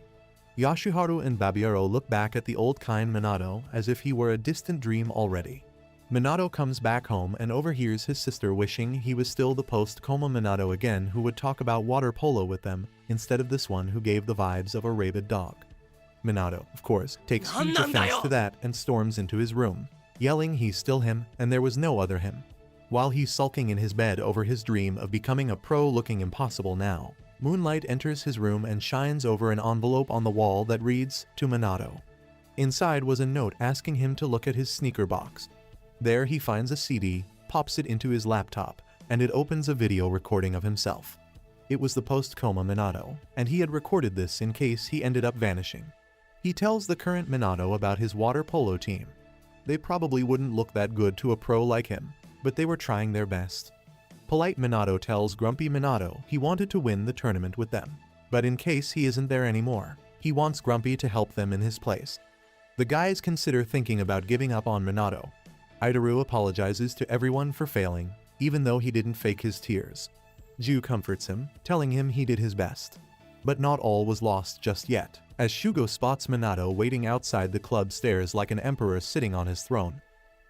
Yoshiharu and Babiero look back at the old kind Minato as if he were a distant dream already. Minato comes back home and overhears his sister wishing he was still the post-coma Minato again who would talk about water polo with them instead of this one who gave the vibes of a rabid dog. Minato, of course, takes huge offense to that and storms into his room, yelling he's still him and there was no other him. While he's sulking in his bed over his dream of becoming a pro looking impossible now, moonlight enters his room and shines over an envelope on the wall that reads, "To Minato." Inside was a note asking him to look at his sneaker box. There he finds a CD, pops it into his laptop, and it opens a video recording of himself. It was the post-coma Minato, and he had recorded this in case he ended up vanishing. He tells the current Minato about his water polo team. They probably wouldn't look that good to a pro like him, but they were trying their best. Polite Minato tells grumpy Minato he wanted to win the tournament with them, but in case he isn't there anymore, he wants Grumpy to help them in his place. The guys consider thinking about giving up on Minato. Idaru apologizes to everyone for failing, even though he didn't fake his tears. Ju comforts him, telling him he did his best. But not all was lost just yet, as Shugo spots Minato waiting outside the club stairs like an emperor sitting on his throne.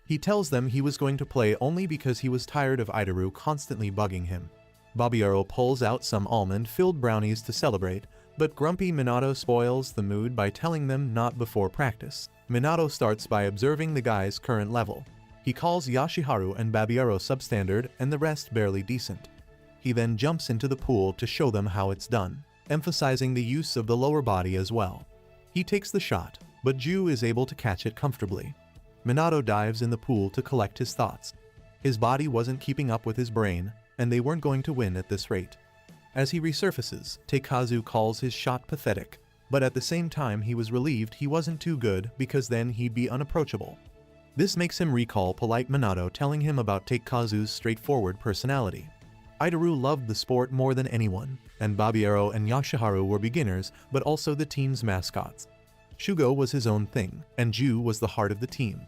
He tells them he was going to play only because he was tired of Idaru constantly bugging him. Babiero pulls out some almond-filled brownies to celebrate, but grumpy Minato spoils the mood by telling them not before practice. Minato starts by observing the guy's current level. He calls Yoshiharu and Babiero substandard and the rest barely decent. He then jumps into the pool to show them how it's done, emphasizing the use of the lower body as well. He takes the shot, but Ju is able to catch it comfortably. Minato dives in the pool to collect his thoughts. His body wasn't keeping up with his brain, and they weren't going to win at this rate. As he resurfaces, Teikazu calls his shot pathetic, but at the same time he was relieved he wasn't too good because then he'd be unapproachable. This makes him recall polite Minato telling him about Teikazu's straightforward personality. Idaru loved the sport more than anyone, and Babiero and Yoshiharu were beginners but also the team's mascots. Shugo was his own thing, and Ju was the heart of the team.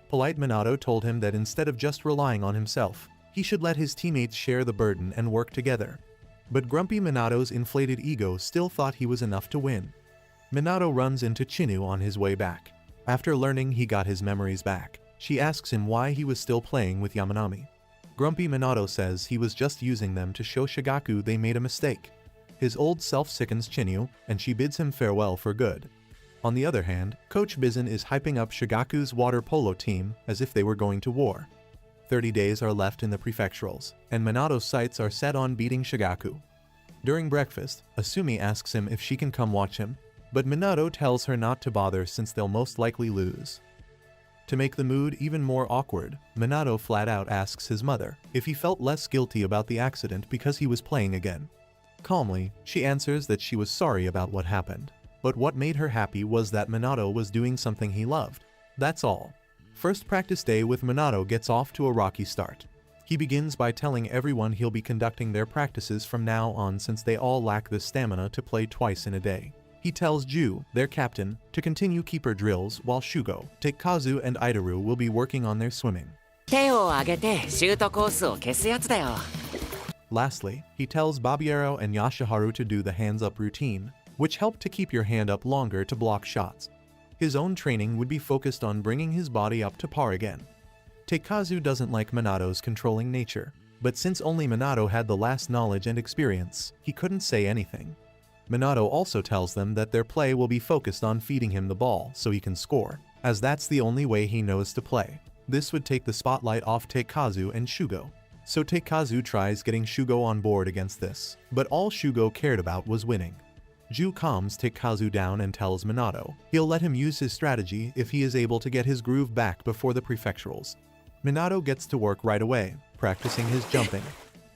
Polite Minato told him that instead of just relying on himself, he should let his teammates share the burden and work together. But grumpy Minato's inflated ego still thought he was enough to win. Minato runs into Chinu on his way back. After learning he got his memories back, she asks him why he was still playing with Yamanami. Grumpy Minato says he was just using them to show Shigaku they made a mistake. His old self sickens Chinu, and she bids him farewell for good. On the other hand, Coach Bizun is hyping up Shigaku's water polo team as if they were going to war. 30 days are left in the prefecturals, and Minato's sights are set on beating Shigaku. During breakfast, Asumi asks him if she can come watch him, but Minato tells her not to bother since they'll most likely lose. To make the mood even more awkward, Minato flat out asks his mother if he felt less guilty about the accident because he was playing again. Calmly, she answers that she was sorry about what happened, but what made her happy was that Minato was doing something he loved. That's all. First practice day with Minato gets off to a rocky start. He begins by telling everyone he'll be conducting their practices from now on since they all lack the stamina to play twice in a day. He tells Ju, their captain, to continue keeper drills while Shugo, Teikazu, and Idaru will be working on their swimming. 手を上げてシュートコースを消すやつだよ。 Lastly, he tells Babiero and Yoshiharu to do the hands-up routine, which helped to keep your hand up longer to block shots. His own training would be focused on bringing his body up to par again. Teikazu doesn't like Minato's controlling nature, but since only Minato had the last knowledge and experience, he couldn't say anything. Minato also tells them that their play will be focused on feeding him the ball so he can score, as that's the only way he knows to play. This would take the spotlight off Taikazu and Shugo. So Taikazu tries getting Shugo on board against this, but all Shugo cared about was winning. Ju calms Taikazu down and tells Minato he'll let him use his strategy if he is able to get his groove back before the prefecturals. Minato gets to work right away, practicing his jumping.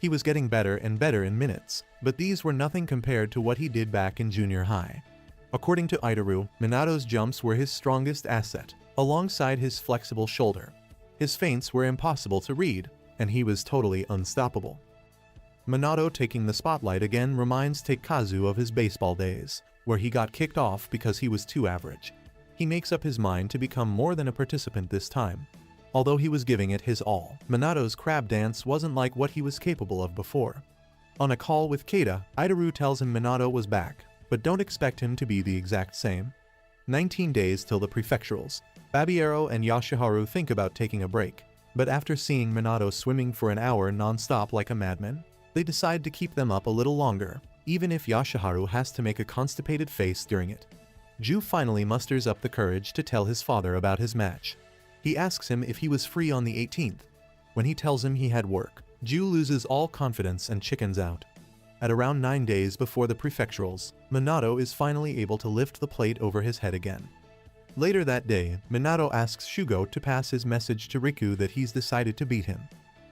He was getting better and better in minutes, but these were nothing compared to what he did back in junior high. According to Itaru, Minato's jumps were his strongest asset, alongside his flexible shoulder. His feints were impossible to read, and he was totally unstoppable. Minato taking the spotlight again reminds Taikazu of his baseball days, where he got kicked off because he was too average. He makes up his mind to become more than a participant this time. Although he was giving it his all, Minato's crab dance wasn't like what he was capable of before. On a call with Keita, Itaru tells him Minato was back, but don't expect him to be the exact same. 19 days till the prefecturals. Babiero and Yashiharu think about taking a break, but after seeing Minato swimming for an hour non-stop like a madman, they decide to keep them up a little longer, even if Yashiharu has to make a constipated face during it. Ju finally musters up the courage to tell his father about his match. He asks him if he was free on the 18th. When he tells him he had work, Ju loses all confidence and chickens out. At around 9 days before the prefecturals, Minato is finally able to lift the plate over his head again. Later that day, Minato asks Shugo to pass his message to Riku that he's decided to beat him.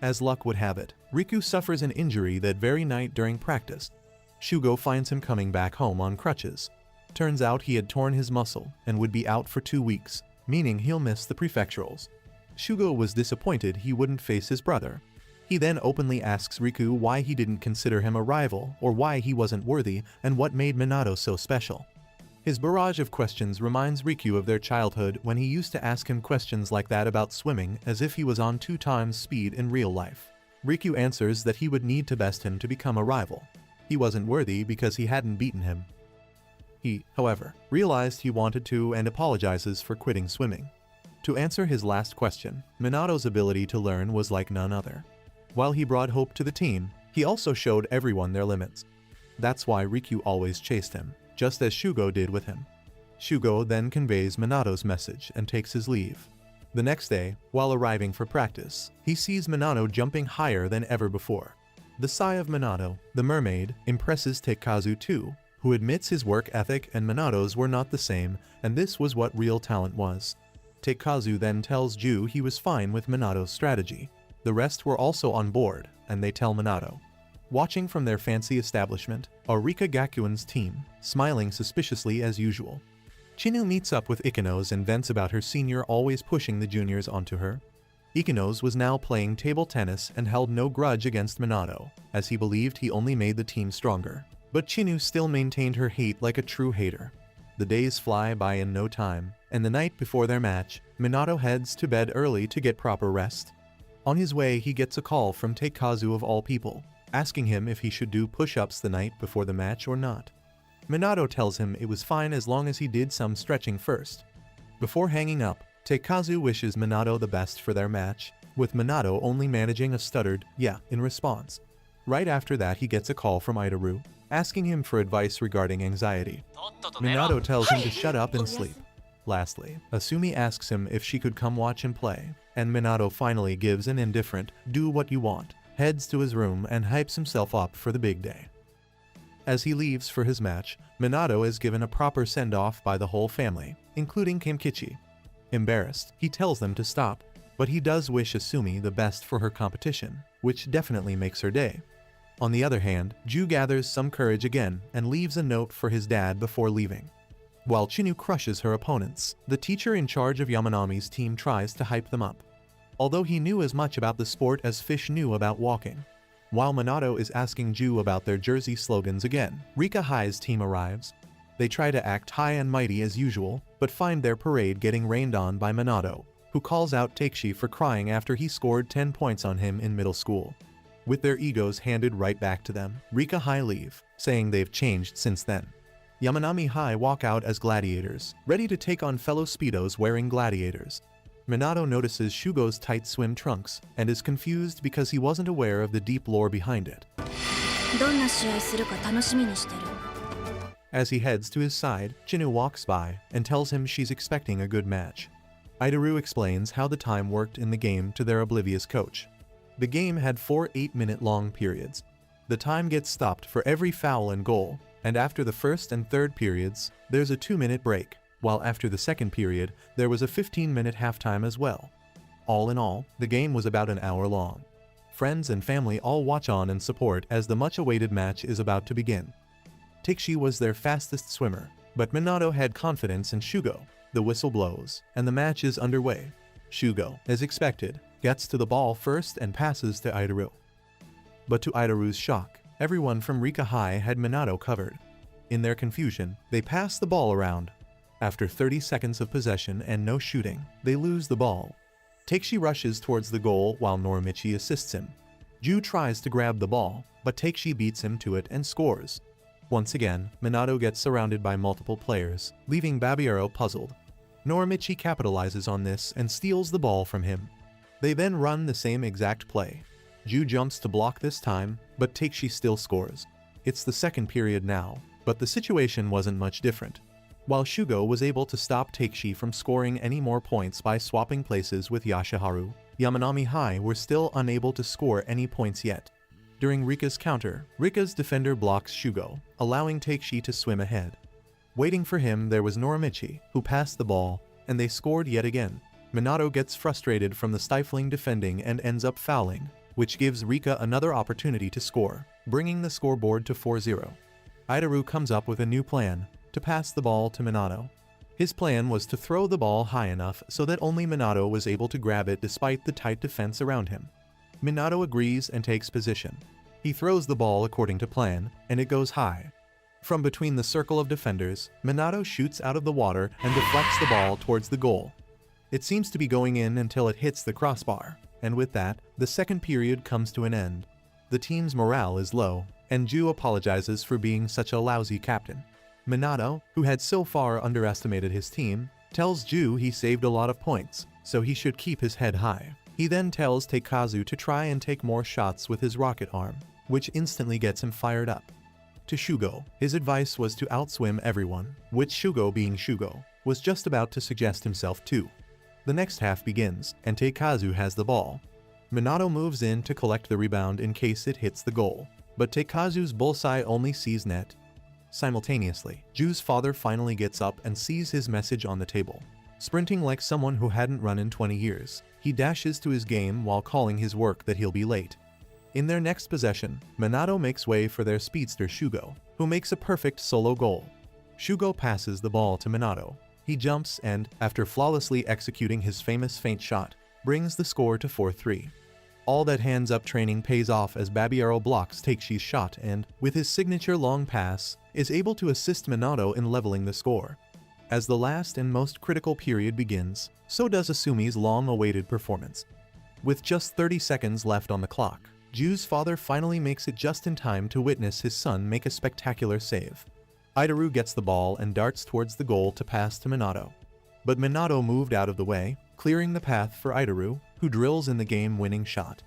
As luck would have it, Riku suffers an injury that very night during practice. Shugo finds him coming back home on crutches. Turns out he had torn his muscle and would be out for 2 weeks, meaning he'll miss the prefecturals. Shugo was disappointed he wouldn't face his brother. He then openly asks Riku why he didn't consider him a rival or why he wasn't worthy and what made Minato so special. His barrage of questions reminds Riku of their childhood when he used to ask him questions like that about swimming as if he was on 2 times speed in real life. Riku answers that he would need to best him to become a rival. He wasn't worthy because he hadn't beaten him. He, however, realized he wanted to and apologizes for quitting swimming. To answer his last question, Minato's ability to learn was like none other. While he brought hope to the team, he also showed everyone their limits. That's why Riku always chased him, just as Shugo did with him. Shugo then conveys Minato's message and takes his leave. The next day, while arriving for practice, he sees Minato jumping higher than ever before. The sigh of Minato, the mermaid, impresses Taikazu too, who admits his work ethic and Minato's were not the same, and this was what real talent was. Taikazu then tells Ju he was fine with Minato's strategy. The rest were also on board, and they tell Minato. Watching from their fancy establishment are Rika Gakuin's team, smiling suspiciously as usual. Chinu meets up with Ikenos and vents about her senior always pushing the juniors onto her. Ikenos was now playing table tennis and held no grudge against Minato, as he believed he only made the team stronger. But Chinu still maintained her hate like a true hater. The days fly by in no time, and the night before their match, Minato heads to bed early to get proper rest. On his way, he gets a call from Taikazu of all people, asking him if he should do push-ups the night before the match or not. Minato tells him it was fine as long as he did some stretching first. Before hanging up, Taikazu wishes Minato the best for their match, with Minato only managing a stuttered "yeah" in response. Right after that, he gets a call from Itaru, asking him for advice regarding anxiety. Minato tells him to shut up and sleep. Lastly, Asumi asks him if she could come watch him play, and Minato finally gives an indifferent "do what you want," heads to his room and hypes himself up for the big day. As he leaves for his match, Minato is given a proper send-off by the whole family, including Kimkichi. Embarrassed, he tells them to stop, but he does wish Asumi the best for her competition, which definitely makes her day. On the other hand, Ju gathers some courage again and leaves a note for his dad before leaving. While Chinu crushes her opponents, the teacher in charge of Yamanami's team tries to hype them up. Although he knew as much about the sport as Fish knew about walking. While Minato is asking Ju about their jersey slogans again, Rika High's team arrives. They try to act high and mighty as usual, but find their parade getting rained on by Minato, who calls out Takeshi for crying after he scored 10 points on him in middle school. With their egos handed right back to them, Rika High leave, saying they've changed since then. Yamanami High walk out as gladiators, ready to take on fellow Speedos wearing gladiators. Minato notices Shugo's tight swim trunks and is confused because he wasn't aware of the deep lore behind it. どんな試合するか楽しみにしてる。As he heads to his side, Chinu walks by and tells him she's expecting a good match. Idaru explains how the time worked in the game to their oblivious coach. The game had 4 8-minute long periods. The time gets stopped for every foul and goal, and after the first and third periods, there's a 2-minute break, while after the second period, there was a 15-minute halftime as well. All in all, the game was about an hour long. Friends and family all watch on and support as the much-awaited match is about to begin. Tixi was their fastest swimmer, but Minato had confidence in Shugo. The whistle blows, and the match is underway. Shugo, as expected, gets to the ball first and passes to Idaru. But to Idaru's shock, everyone from Rika High had Minato covered. In their confusion, they pass the ball around. After 30 seconds of possession and no shooting, they lose the ball. Teixi rushes towards the goal while Norimichi assists him. Ju tries to grab the ball, but Teixi beats him to it and scores. Once again, Minato gets surrounded by multiple players, leaving Babiero puzzled. Norimichi capitalizes on this and steals the ball from him. They then run the same exact play. Ju jumps to block this time, but Teixi still scores. It's the second period now, but the situation wasn't much different. While Shugo was able to stop Teixi from scoring any more points by swapping places with Yashiharu, Yamanami High were still unable to score any points yet. During Rika's counter, Rika's defender blocks Shugo, allowing Teixi to swim ahead. Waiting for him there was Norimichi, who passed the ball, and they scored yet again. Minato gets frustrated from the stifling defending and ends up fouling, which gives Rika another opportunity to score, bringing the scoreboard to 4-0. Idaru comes up with a new plan, to pass the ball to Minato. His plan was to throw the ball high enough so that only Minato was able to grab it despite the tight defense around him. Minato agrees and takes position. He throws the ball according to plan, and it goes high. From between the circle of defenders, Minato shoots out of the water and deflects the ball towards the goal. It seems to be going in until it hits the crossbar, and with that, the second period comes to an end. The team's morale is low, and Ju apologizes for being such a lousy captain. Minato, who had so far underestimated his team, tells Ju he saved a lot of points, so he should keep his head high. He then tells Teikazu to try and take more shots with his rocket arm, which instantly gets him fired up. To Shugo, his advice was to outswim everyone, which Shugo, being Shugo, was just about to suggest himself to. The next half begins, and Teikazu has the ball. Minato moves in to collect the rebound in case it hits the goal, but Teikazu's bullseye only sees net. Simultaneously, Ju's father finally gets up and sees his message on the table. Sprinting like someone who hadn't run in 20 years, he dashes to his game while calling his work that he'll be late. In their next possession, Minato makes way for their speedster Shugo, who makes a perfect solo goal. Shugo passes the ball to Minato. He jumps and, after flawlessly executing his famous feint shot, brings the score to 4-3. All that hands-up training pays off as Babiero blocks Teixi's shot and, with his signature long pass, is able to assist Minato in leveling the score. As the last and most critical period begins, so does Asumi's long-awaited performance. With just 30 seconds left on the clock, Ju's father finally makes it just in time to witness his son make a spectacular save. Idaru gets the ball and darts towards the goal to pass to Minato. But Minato moved out of the way, clearing the path for Idaru, who drills in the game-winning shot.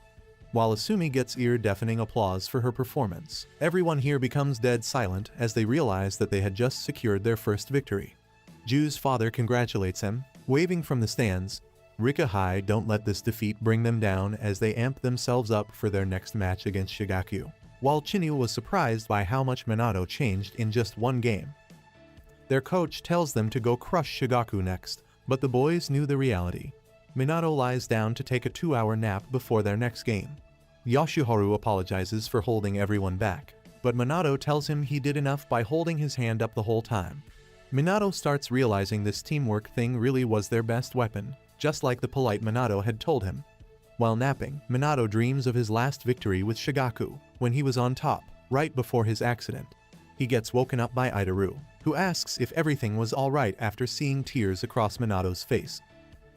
While Asumi gets ear-deafening applause for her performance, everyone here becomes dead silent as they realize that they had just secured their first victory. Ju's father congratulates him, waving from the stands. Rika High don't let this defeat bring them down as they amp themselves up for their next match against Shigaku, while Chinyu was surprised by how much Minato changed in just one game. Their coach tells them to go crush Shigaku next, but the boys knew the reality. Minato lies down to take a 2-hour nap before their next game. Yoshiharu apologizes for holding everyone back, but Minato tells him he did enough by holding his hand up the whole time. Minato starts realizing this teamwork thing really was their best weapon, just like the polite Minato had told him. While napping, Minato dreams of his last victory with Shigaku, when he was on top, right before his accident. He gets woken up by Idaru, who asks if everything was alright after seeing tears across Minato's face.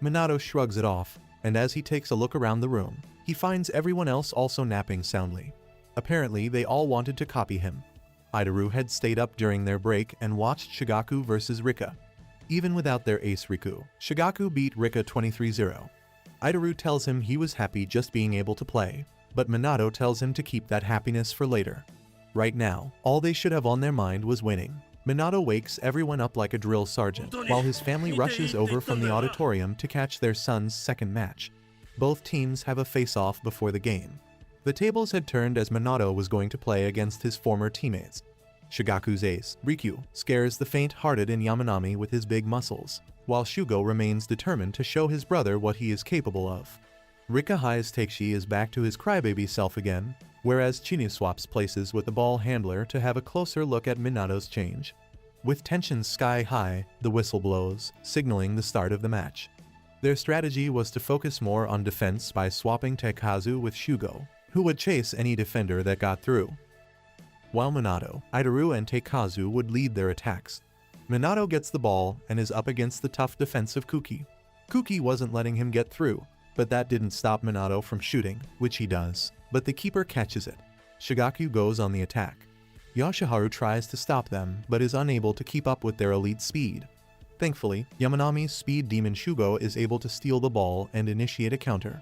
Minato shrugs it off, and as he takes a look around the room, he finds everyone else also napping soundly. Apparently, they all wanted to copy him. Idaru had stayed up during their break and watched Shigaku vs Rika. Even without their ace Riku, Shigaku beat Rika 23-0. Idaru tells him he was happy just being able to play, but Minato tells him to keep that happiness for later. Right now, all they should have on their mind was winning. Minato wakes everyone up like a drill sergeant, while his family rushes over from the auditorium to catch their son's second match. Both teams have a face-off before the game. The tables had turned as Minato was going to play against his former teammates. Shigaku's ace, Rikyu, scares the faint-hearted in Yamanami with his big muscles, while Shugo remains determined to show his brother what he is capable of. Rika Hai's Takeshi is back to his crybaby self again, whereas Chinyu swaps places with the ball handler to have a closer look at Minato's change. With tensions sky high, the whistle blows, signaling the start of the match. Their strategy was to focus more on defense by swapping Taikazu with Shugo, who would chase any defender that got through, while Minato, Idaru and Taikazu would lead their attacks. Minato gets the ball and is up against the tough defense of Kuki. Kuki wasn't letting him get through, but that didn't stop Minato from shooting, which he does, but the keeper catches it. Shigaku goes on the attack. Yoshiharu tries to stop them but is unable to keep up with their elite speed. Thankfully, Yamanami's speed demon Shugo is able to steal the ball and initiate a counter.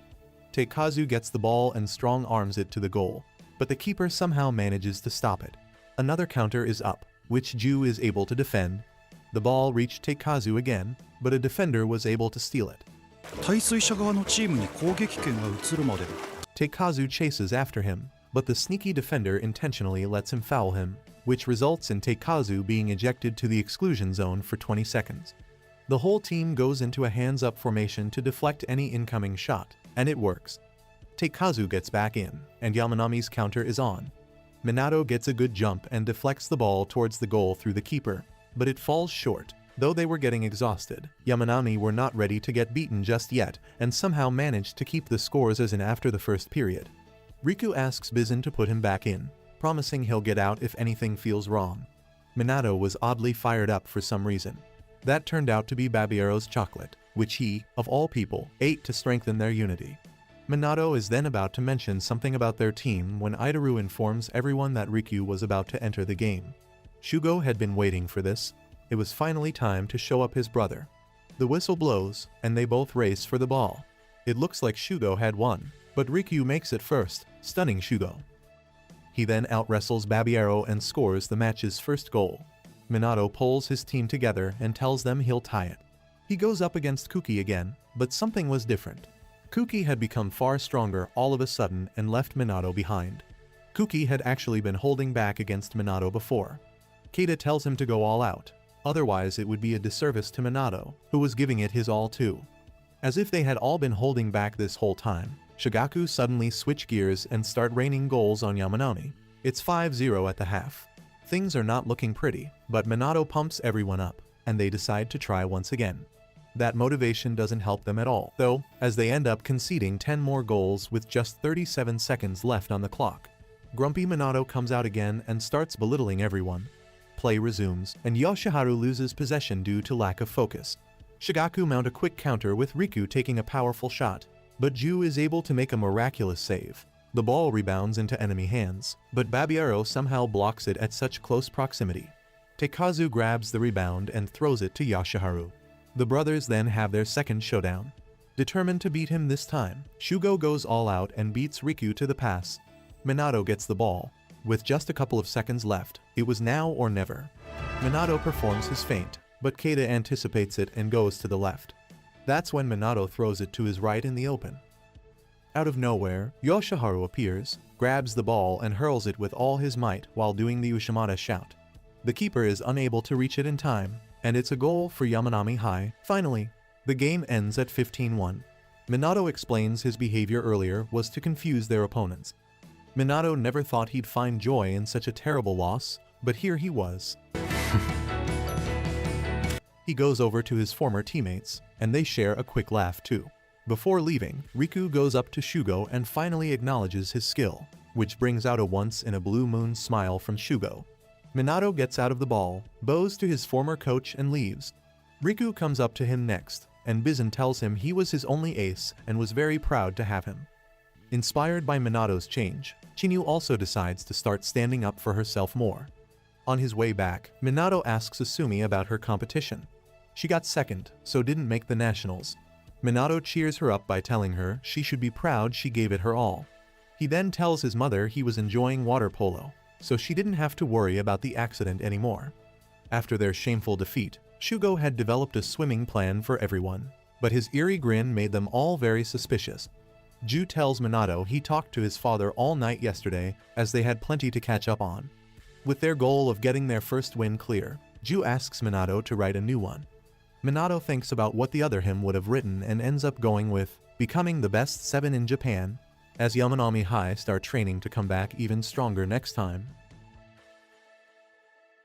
Taikazu gets the ball and strong arms it to the goal, but the keeper somehow manages to stop it. Another counter is up, which Ju is able to defend. The ball reached Taikazu again, but a defender was able to steal it. 対水者側のチームに攻撃権が移るまで Taikazu chases after him, but the sneaky defender intentionally lets him foul him, which results in Taikazu being ejected to the exclusion zone for 20 seconds. The whole team goes into a hands-up formation to deflect any incoming shot, and it works. Taikazu gets back in, and Yamanami's counter is on. Minato gets a good jump and deflects the ball towards the goal through the keeper, but it falls short. Though they were getting exhausted, Yamanami were not ready to get beaten just yet and somehow managed to keep the scores as in after the first period. Riku asks Bizun to put him back in, promising he'll get out if anything feels wrong. Minato was oddly fired up for some reason. That turned out to be Babiero's chocolate, which he, of all people, ate to strengthen their unity. Minato is then about to mention something about their team when Idaru informs everyone that Rikyu was about to enter the game. Shugo had been waiting for this. It was finally time to show up his brother. The whistle blows, and they both race for the ball. It looks like Shugo had won, but Rikyu makes it first, stunning Shugo. He then out-wrestles Babiero and scores the match's first goal. Minato pulls his team together and tells them he'll tie it. He goes up against Kuki again, but something was different. Kuki had become far stronger all of a sudden and left Minato behind. Kuki had actually been holding back against Minato before. Keita tells him to go all out, otherwise it would be a disservice to Minato, who was giving it his all too. As if they had all been holding back this whole time, Shigaku suddenly switch gears and start raining goals on Yamanami. It's 5-0 at the half. Things are not looking pretty, but Minato pumps everyone up, and they decide to try once again. That motivation doesn't help them at all, though, as they end up conceding 10 more goals with just 37 seconds left on the clock. Grumpy Minato comes out again and starts belittling everyone. Play resumes, and Yoshiharu loses possession due to lack of focus. Shigaku mount a quick counter with Riku taking a powerful shot, but Ju is able to make a miraculous save. The ball rebounds into enemy hands, but Babiero somehow blocks it at such close proximity. Taikazu grabs the rebound and throws it to Yoshiharu. The brothers then have their second showdown. Determined to beat him this time, Shugo goes all out and beats Riku to the pass. Minato gets the ball. With just a couple of seconds left, it was now or never. Minato performs his feint, but Keita anticipates it and goes to the left. That's when Minato throws it to his right in the open. Out of nowhere, Yoshiharu appears, grabs the ball and hurls it with all his might while doing the Ushimata shout. The keeper is unable to reach it in time, and it's a goal for Yamanami High. Finally, the game ends at 15-1. Minato explains his behavior earlier was to confuse their opponents. Minato never thought he'd find joy in such a terrible loss, but here he was. He goes over to his former teammates, and they share a quick laugh too. Before leaving, Riku goes up to Shugo and finally acknowledges his skill, which brings out a once-in-a-blue-moon smile from Shugo. Minato gets out of the ball, bows to his former coach and leaves. Riku comes up to him next, and Bizun tells him he was his only ace and was very proud to have him. Inspired by Minato's change, Chinyu also decides to start standing up for herself more. On his way back, Minato asks Asumi about her competition. She got second, so didn't make the nationals. Minato cheers her up by telling her she should be proud she gave it her all. He then tells his mother he was enjoying water polo, so she didn't have to worry about the accident anymore. After their shameful defeat, Shugo had developed a swimming plan for everyone, but his eerie grin made them all very suspicious. Ju tells Minato he talked to his father all night yesterday as they had plenty to catch up on. With their goal of getting their first win clear, Ju asks Minato to write a new one. Minato thinks about what the other him would have written and ends up going with becoming the best 7 in Japan, as Yamanami High start training to come back even stronger next time.